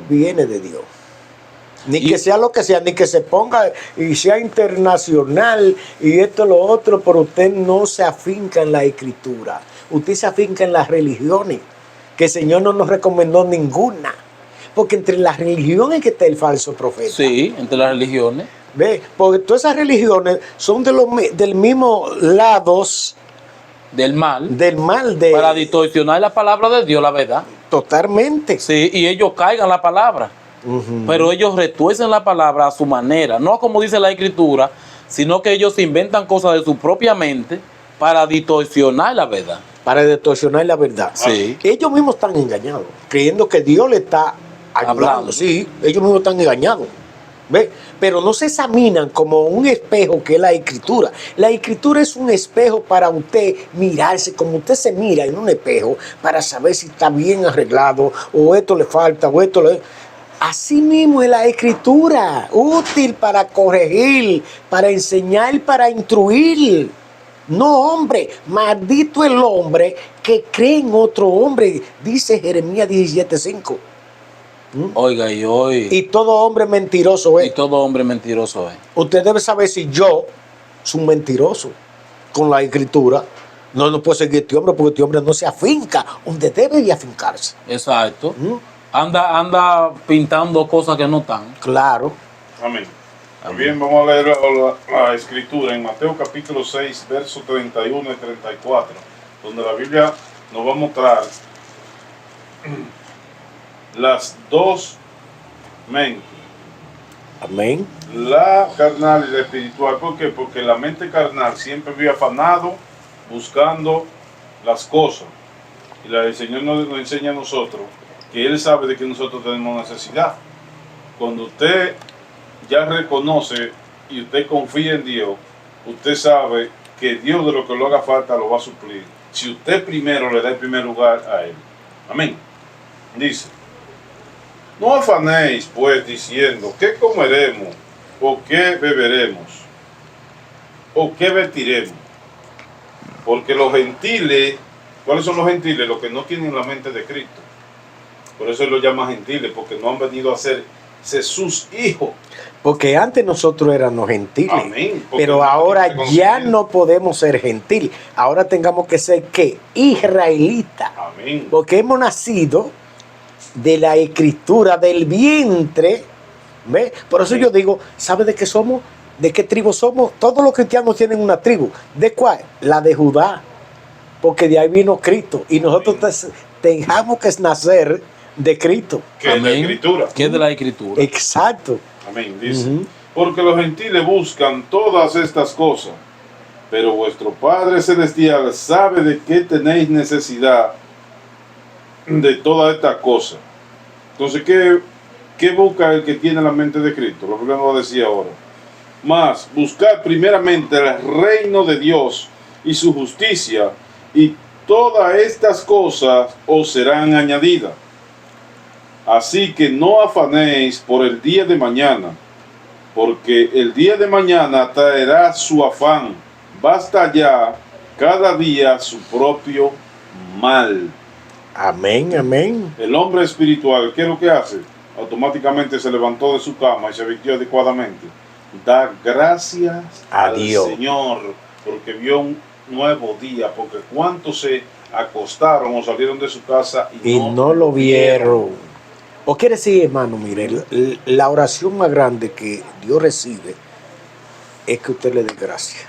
viene de Dios. Ni que sea lo que sea, ni que se ponga y sea internacional y esto lo otro, pero usted no se afinca en la escritura. Usted se afinca en las religiones, que el Señor no nos recomendó ninguna. Porque entre las religiones que está el falso profeta. Sí, entre las religiones. ¿Ve? Porque todas esas religiones son del mismo lados del mal. Para distorsionar la palabra de Dios, la verdad. Totalmente. Sí, y ellos caigan la palabra. Pero ellos retuercen la palabra a su manera. No como dice la escritura, sino que ellos inventan cosas de su propia mente para distorsionar la verdad. Para distorsionar la verdad. Sí. Ellos mismos están engañados, creyendo que Dios le está hablando. Sí, ellos mismos están engañados. ¿Ve? Pero no se examinan como un espejo que es la escritura. La escritura es un espejo para usted mirarse, como usted se mira en un espejo, para saber si está bien arreglado, o esto le falta, o esto le... Así mismo es la escritura, útil para corregir, para enseñar, para instruir. No, hombre, maldito el hombre que cree en otro hombre, dice Jeremías 17:5. Oiga, y hoy. Y todo hombre mentiroso es. Y todo hombre mentiroso es. Usted debe saber si yo soy un mentiroso con la escritura. No puedo seguir este hombre porque este hombre no se afinca donde debe de afincarse. Exacto. Anda pintando cosas que no están. Claro. Amén. Muy bien, vamos a leer la escritura en Mateo capítulo 6, versos 31 y 34, donde la Biblia nos va a mostrar las dos mentes. Amén. La carnal y la espiritual. ¿Por qué? Porque la mente carnal siempre vive afanado, buscando las cosas. Y el Señor nos enseña a nosotros que Él sabe de que nosotros tenemos necesidad. Cuando usted ya reconoce y usted confía en Dios, usted sabe que Dios de lo que le haga falta lo va a suplir. Si usted primero le da el primer lugar a Él. Amén. Dice: no afanéis pues diciendo qué comeremos, o qué beberemos, o qué vestiremos. Porque los gentiles, ¿cuáles son los gentiles? Los que no tienen la mente de Cristo. Por eso Él los llama gentiles, porque no han venido a ser sus hijos. Porque antes nosotros éramos gentiles. Amén. Pero ahora ya no podemos ser gentiles. Ahora tengamos que ser ¿qué? Israelitas. Amén. Porque hemos nacido de la escritura, del vientre. ¿Ve? Por eso yo digo, ¿sabe de qué somos? ¿De qué tribu somos? Todos los cristianos tienen una tribu. ¿De cuál? La de Judá. Porque de ahí vino Cristo. Y nosotros tengamos que nacer de Cristo. Que es la escritura. Que es de la escritura. Exacto. Amén. Dice: porque los gentiles buscan todas estas cosas, pero vuestro Padre Celestial sabe de qué tenéis necesidad de todas estas cosas. Entonces, ¿qué busca el que tiene la mente de Cristo? Lo que nos va a decir ahora. Más, buscar primeramente el reino de Dios y su justicia, y todas estas cosas os serán añadidas. Así que no afanéis por el día de mañana, porque el día de mañana traerá su afán. Basta ya cada día su propio mal. Amén, amén. El hombre espiritual, ¿qué es lo que hace? Automáticamente se levantó de su cama y se vistió adecuadamente. Da gracias A al Dios. Señor porque vio un nuevo día, porque cuántos se acostaron o salieron de su casa Y no lo vieron. O quiere decir, hermano, mire, la oración más grande que Dios recibe es que usted le dé gracias.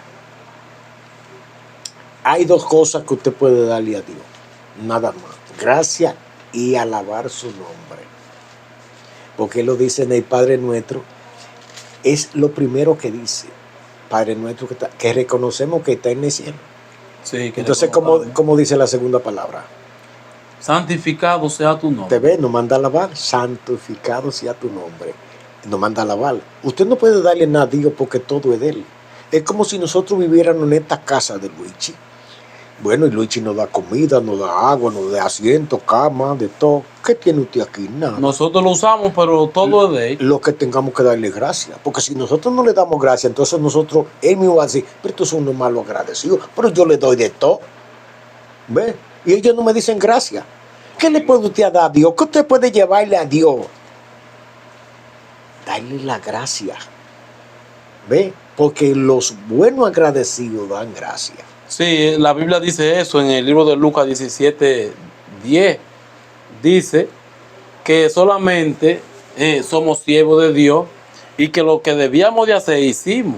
Hay dos cosas que usted puede darle a Dios, nada más. Gracias y alabar su nombre. Porque Él lo dice en el Padre Nuestro, es lo primero que dice. Padre Nuestro que reconocemos que está en el cielo. Sí, que Entonces, ¿cómo dice la segunda palabra? santificado sea tu Te nombre. ve, nos manda a alabar, santificado sea tu nombre. Nos manda a alabar. Usted no puede darle nada a Dios porque todo es de Él. Es como si nosotros viviéramos en esta casa de Luigi. Bueno, y Luigi nos da comida, nos da agua, nos da asiento, cama, de todo. ¿Qué tiene usted aquí? Nada. Nosotros lo usamos, pero todo es de él. Lo que tengamos que darle gracias. Porque si nosotros no le damos gracias, entonces nosotros, Él mismo va a decir, pero estos son unos malos agradecidos. Pero yo le doy de todo. ¿Ve? Y ellos no me dicen gracias. ¿Qué le puede usted dar a Dios? ¿Qué usted puede llevarle a Dios? Darle la gracia. ¿Ve? Porque los buenos agradecidos dan gracias. Sí, la Biblia dice eso en el libro de Lucas 17:10. Dice que solamente somos siervos de Dios y que lo que debíamos de hacer hicimos.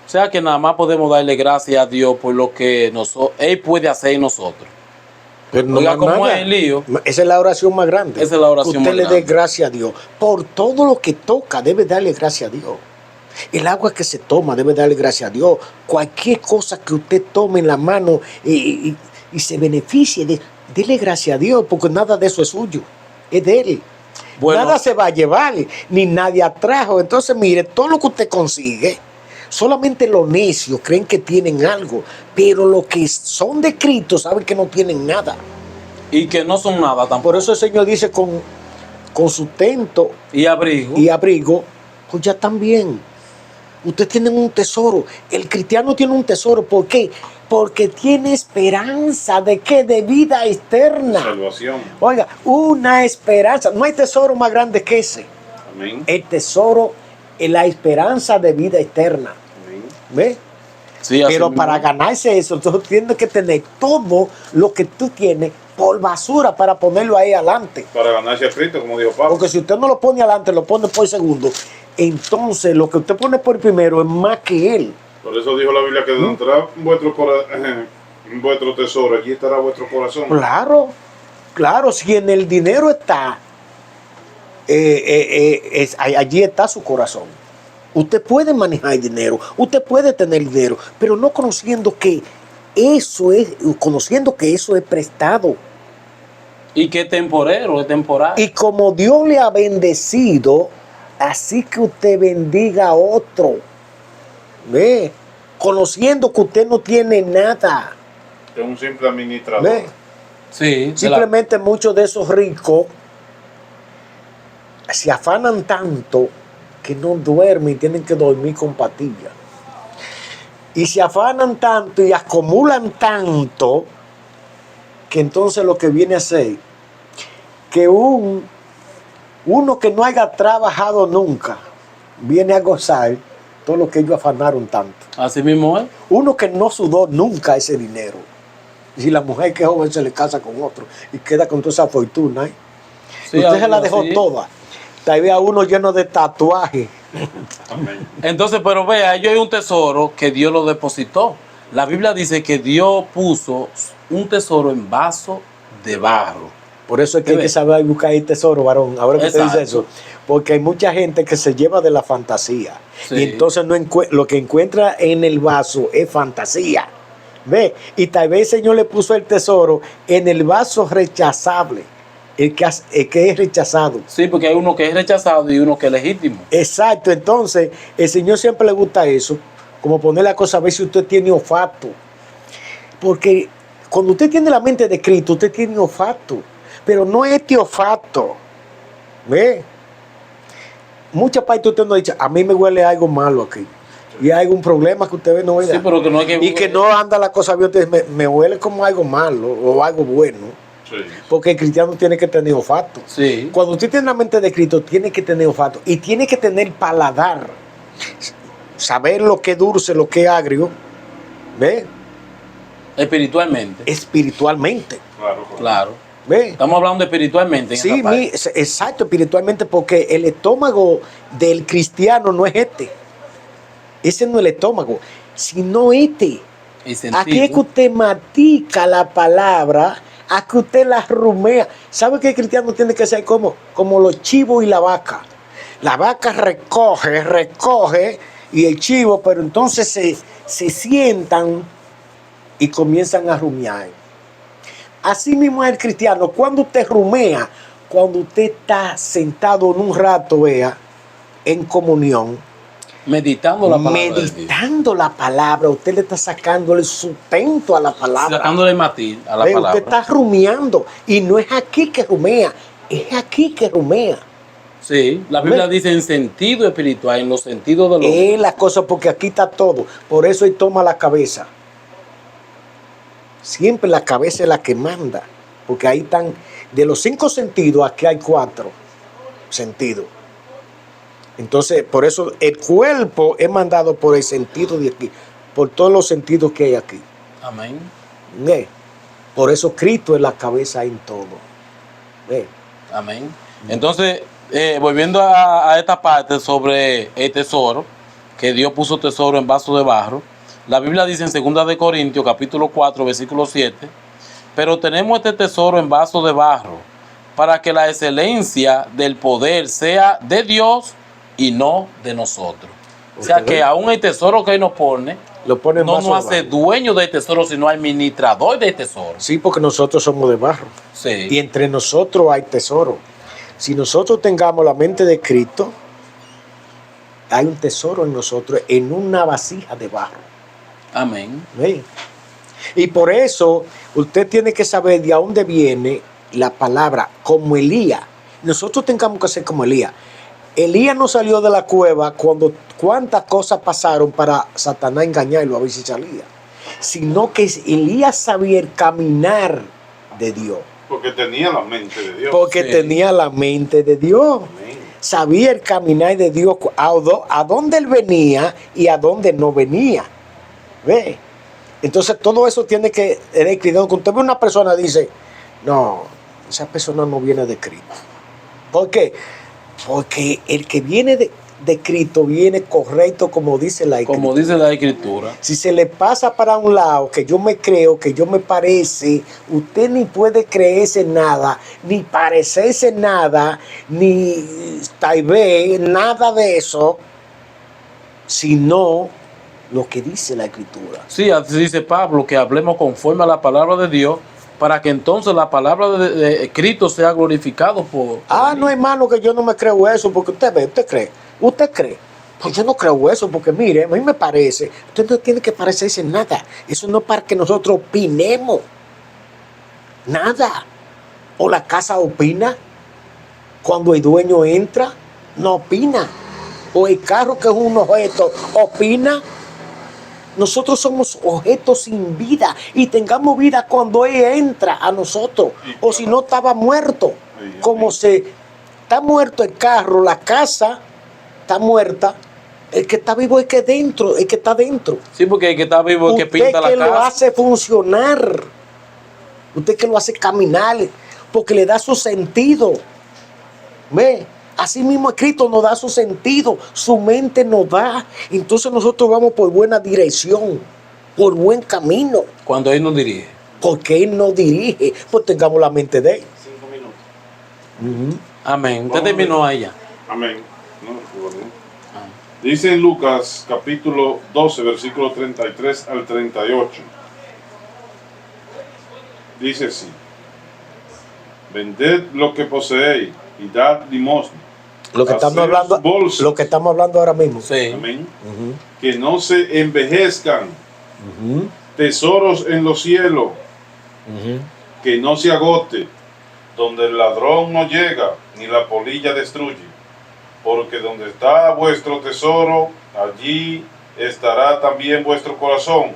O sea que nada más podemos darle gracias a Dios por lo que Él puede hacer en nosotros. Pero no Oiga, más ¿cómo nada. es el lío? Esa es la oración más grande. Esa es la oración Usted más le dé grande. gracias a Dios. Por todo lo que toca, debe darle gracias a Dios. El agua que se toma, debe darle gracias a Dios. Cualquier cosa que usted tome en la mano y se beneficie, dele gracias a Dios, porque nada de eso es suyo. Es de Él. Bueno. Nada se va a llevar, ni nadie atrajo. Entonces, mire, todo lo que usted consigue, solamente los necios creen que tienen algo, pero los que son de Cristo saben que no tienen nada. Y que no son nada tampoco. Por eso el Señor dice con sustento Y abrigo. y abrigo, pues ya están bien. Ustedes tienen un tesoro. El cristiano tiene un tesoro. ¿Por qué? Porque tiene esperanza de qué? De vida externa. Salvación. Oiga, una esperanza. No hay tesoro más grande que ese. Amén. El tesoro es la esperanza de vida eterna. Amén. ¿Ves? Sí, así Pero mismo. para ganarse eso, tú tienes que tener todo lo que tú tienes por basura para ponerlo ahí adelante. Para ganarse a Cristo, como dijo Pablo. Porque si usted no lo pone adelante, lo pone por segundo, entonces lo que usted pone por primero es más que él. Por eso dijo la Biblia que donde entrará vuestro tesoro, allí estará vuestro corazón. Claro, claro, si en el dinero está, allí está su corazón. Usted puede manejar el dinero, usted puede tener dinero, pero no conociendo que eso es prestado. Y que es temporero, es temporal. Y como Dios le ha bendecido, así que usted bendiga a otro. ¿Ve? Conociendo que usted no tiene nada. Es un simple administrador. ¿Ve? Sí, Simplemente muchos de esos ricos se afanan tanto que no duermen y tienen que dormir con patillas. Y se afanan tanto y acumulan tanto que entonces lo que viene a ser que uno que no haya trabajado nunca viene a gozar todo lo que ellos afanaron tanto. así mismo es. Uno que no sudó nunca ese dinero. Y la mujer que es joven se le casa con otro y queda con toda esa fortuna. ¿Eh? Sí, Usted se la algo dejó así. toda. Tal vez a uno lleno de tatuajes. Amén. Entonces, pero vea, ellos hay un tesoro que Dios lo depositó. La Biblia dice que Dios puso un tesoro en vaso de barro. Por eso es que hay que saber buscar el tesoro, varón. Ahora que usted dice eso. Porque hay mucha gente que se lleva de la fantasía. Sí. Y entonces lo que encuentra en el vaso es fantasía. ¿Ve? Y tal vez el Señor le puso el tesoro en el vaso rechazable. El que es rechazado. Sí, porque hay uno que es rechazado y uno que es legítimo. Exacto. Entonces, el Señor siempre le gusta eso. Como poner la cosa a ver si usted tiene olfato. Porque cuando usted tiene la mente de Cristo, usted tiene olfato. Pero no es este olfato. ¿Ve? Muchas partes usted nos ha dicho, a mí me huele algo malo aquí. Y hay algún problema que usted ve, no Sí, vea. pero que no hay que... Y que no anda la cosa bien, usted dice, me huele como algo malo o algo bueno. Sí. Porque el cristiano tiene que tener olfato. Sí. Cuando usted tiene la mente de Cristo, tiene que tener olfato. Y tiene que tener paladar. Saber lo que es dulce, lo que es agrio. ¿Ve? Espiritualmente. Espiritualmente. Claro. Claro. ¿Ve? Estamos hablando espiritualmente. En Sí, esa parte. exacto, espiritualmente, porque el estómago del cristiano no es este. Ese no es el estómago, sino este. Y sentido. Aquí es que usted matica la palabra, a que usted la rumea. ¿Sabe que el cristiano tiene que ser como los chivos y la vaca? La vaca recoge, y el chivo, pero entonces se sientan y comienzan a rumiar. Así mismo es el cristiano. Cuando usted rumea, cuando usted está sentado en un rato, vea, en comunión, Meditando la palabra de Dios. meditando la palabra, usted le está sacando el sustento a la palabra. Sacándole matiz a la Ve, palabra. usted está rumiando y no es aquí que rumea, es aquí que rumea. Sí, la Biblia dice en sentido espiritual, en los sentidos de los... Es la cosa, porque aquí está todo. Por eso él toma la cabeza. Siempre la cabeza es la que manda, porque ahí están, de los 5 sentidos, aquí hay 4 sentidos. Entonces, por eso el cuerpo es mandado por el sentido de aquí, por todos los sentidos que hay aquí. Amén. ¿Ve? Por eso Cristo es la cabeza en todo. ¿Ve? Amén. Entonces, volviendo a esta parte sobre el tesoro, que Dios puso tesoro en vaso de barro, la Biblia dice en 2 de Corintios, capítulo 4, versículo 7, pero tenemos este tesoro en vaso de barro, para que la excelencia del poder sea de Dios y no de nosotros. O sea que aún el tesoro que Él nos pone, Lo pone en no vaso nos de hace barro. dueño del tesoro, sino administrador del tesoro. Sí, porque nosotros somos de barro. Sí. Y entre nosotros hay tesoro. Si nosotros tengamos la mente de Cristo, hay un tesoro en nosotros, en una vasija de barro. Amén. ¿Ve? Y por eso usted tiene que saber de dónde viene la palabra, como Elías. Nosotros tengamos que ser como Elías. Elías no salió de la cueva cuando cuántas cosas pasaron para Satanás engañarlo a ver si salía. Sino que Elías sabía el caminar de Dios. Porque tenía la mente de Dios. Porque Sí. tenía la mente de Dios. Amén. Sabía el caminar de Dios, a dónde él venía y a dónde no venía. ¿Ve? Entonces todo eso tiene que tener cuidado. Cuando usted ve una persona y dice, no, esa persona no viene de Cristo. ¿Por qué? Porque el que viene de Cristo viene correcto, como dice la Escritura. Como dice la Escritura. Si se le pasa para un lado, que yo me creo, que yo me parece, usted ni puede creerse nada, ni parecerse nada, ni tal vez nada de eso, sino lo que dice la Escritura. Sí, así dice Pablo, que hablemos conforme a la palabra de Dios, para que entonces la palabra de Cristo sea glorificado por... No, hermano, que yo no me creo eso, porque usted ve, usted cree. Pues yo no creo eso, porque mire, a mí me parece, usted no tiene que parecerse nada. Eso no es para que nosotros opinemos. Nada. O la casa opina. Cuando el dueño entra, no opina. O el carro, que es un objeto, opina. Nosotros somos objetos sin vida y tengamos vida cuando Él entra a nosotros. O si no, estaba muerto. Como se está muerto el carro, la casa está muerta. El que está vivo es que dentro, el que está dentro. Sí, porque el que está vivo es que Usted pinta la que lo casa. hace funcionar. Usted que lo hace caminar, porque le da su sentido. ¿Ve? Así mismo Cristo nos da su sentido, su mente nos da. Entonces nosotros vamos por buena dirección, por buen camino, Cuando Él nos dirige. porque Él nos dirige. Pues tengamos la mente de Él. 5 minutos. Amén. Usted Vamos terminó ahí ya. Amén. No, bueno. Dice en Lucas capítulo 12, versículo 33 al 38. Dice así: vended lo que poseéis y dad limosna. Lo que estamos Haceos hablando, bolsas. lo que estamos hablando ahora mismo. Sí. Amén. Ujú, Que no se envejezcan, ujú, tesoros en los cielos, ujú. que no se agote, donde el ladrón no llega, ni la polilla destruye. Porque donde está vuestro tesoro, allí estará también vuestro corazón.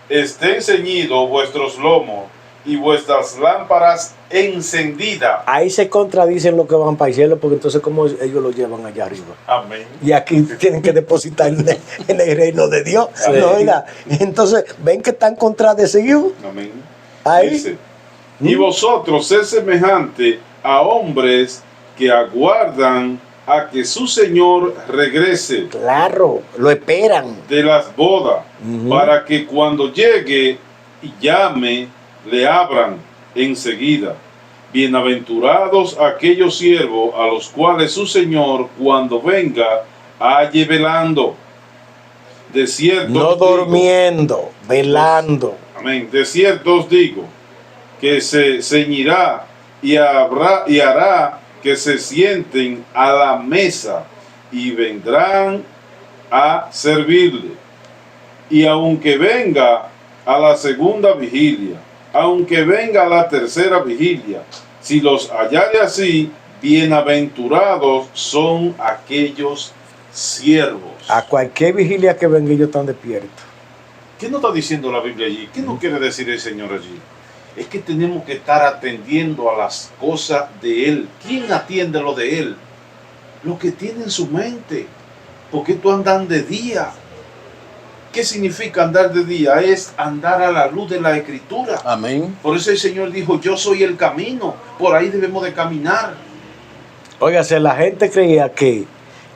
Estén ceñidos vuestros lomos y vuestras lámparas encendidas. Ahí se contradicen los que van para el cielo, porque entonces cómo ellos lo llevan allá arriba. Amén. Y aquí tienen que depositar en el reino de Dios. Sí. ¿No, oiga? Entonces, ven que están contradecidos. Amén. Ahí. Dice, y vosotros sed semejante a hombres que aguardan a que su Señor regrese Claro, lo esperan. de las bodas, Ujú. para que cuando llegue y llame, le abran enseguida. Bienaventurados aquellos siervos a los cuales su Señor, cuando venga, halle velando. De cierto No os digo, durmiendo, velando. amén. De cierto os digo que se ceñirá y hará que se sienten a la mesa y vendrán a servirle. Y aunque venga a la segunda vigilia, aunque venga a la tercera vigilia, si los hallare así, bienaventurados son aquellos siervos. A cualquier vigilia que venga, ellos están despiertos. ¿Qué nos está diciendo la Biblia allí? ¿Qué nos quiere decir el Señor allí? Es que tenemos que estar atendiendo a las cosas de Él. ¿Quién atiende lo de Él? Lo que tiene en su mente. Porque tú andas de día. ¿Qué significa andar de día? Es andar a la luz de la Escritura. Amén. Por eso el Señor dijo, yo soy el camino. Por ahí debemos de caminar. Óigase, la gente creía que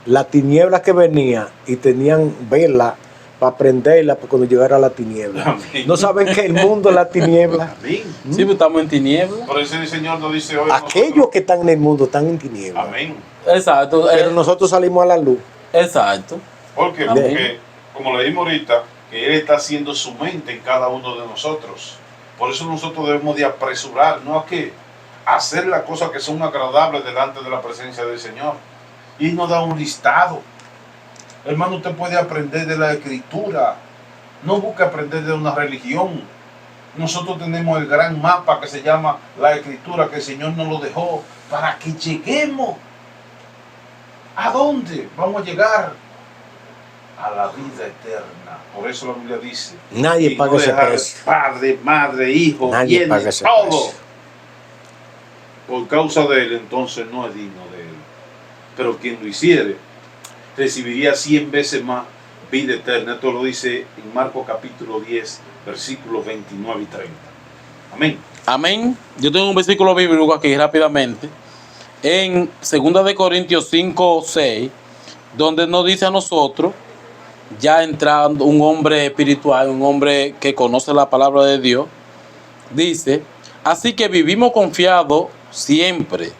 la tiniebla que venía y tenían vela para prenderla cuando llegara la tiniebla. Amén. No saben que el mundo es la tiniebla. Amén. Sí, pues estamos en tinieblas. Por eso el Señor nos dice hoy. Aquellos que están en el mundo están en tiniebla. Amén. Exacto. Pero nosotros salimos a la luz. Exacto. ¿Por qué? Amén. Porque, como leímos ahorita, que Él está haciendo su mente en cada uno de nosotros. Por eso nosotros debemos de apresurar, ¿no? ¿A qué? A hacer las cosas que son agradables delante de la presencia del Señor. Y nos da un listado. Hermano, usted puede aprender de la Escritura. No busque aprender de una religión. Nosotros tenemos el gran mapa que se llama la Escritura, que el Señor nos lo dejó para que lleguemos. ¿A dónde vamos a llegar? A la vida eterna. Por eso la Biblia dice: Nadie y paga no ese dejar precio. padre, madre, hijo, Nadie bienes, paga ese todo. precio. Por causa de Él, entonces no es digno de Él. Pero quien lo hiciere, recibiría 100 veces más vida eterna. Esto lo dice en Marcos capítulo 10, versículos 29 y 30. Amén. Amén. Yo tengo un versículo bíblico aquí rápidamente. En 2 de Corintios 5, 6, donde nos dice a nosotros, ya entrando un hombre espiritual, un hombre que conoce la palabra de Dios, dice, así que vivimos confiados siempre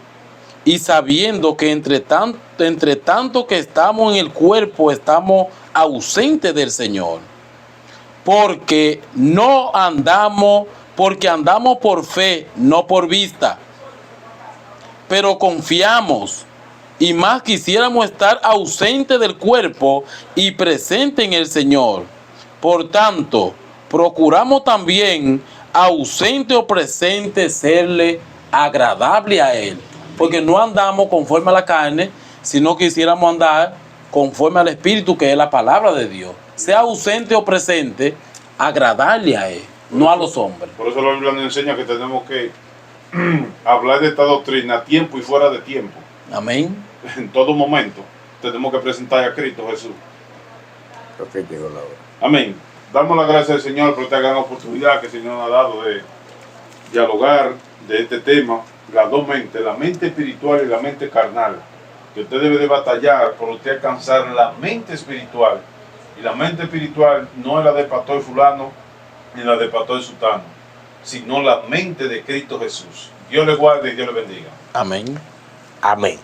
y sabiendo que entre tanto que estamos en el cuerpo, estamos ausentes del Señor. Porque andamos por fe, no por vista. Pero confiamos y más quisiéramos estar ausentes del cuerpo y presentes en el Señor. Por tanto, procuramos también, ausente o presente, serle agradable a Él. Porque no andamos conforme a la carne, sino quisiéramos andar conforme al Espíritu, que es la palabra de Dios. Sea ausente o presente, agradable a Él, no a los hombres. Por eso la Biblia nos enseña que tenemos que hablar de esta doctrina a tiempo y fuera de tiempo. Amén. En todo momento tenemos que presentar a Cristo Jesús. Creo que llegó la hora. Amén. Damos las gracias al Señor por esta gran oportunidad que el Señor nos ha dado de dialogar de este tema, las dos mentes, la mente espiritual y la mente carnal. Que usted debe de batallar por usted alcanzar la mente espiritual. Y la mente espiritual no es la de pastor fulano ni la de pastor sultano, sino la mente de Cristo Jesús. Dios le guarde y Dios le bendiga. Amén. Amén.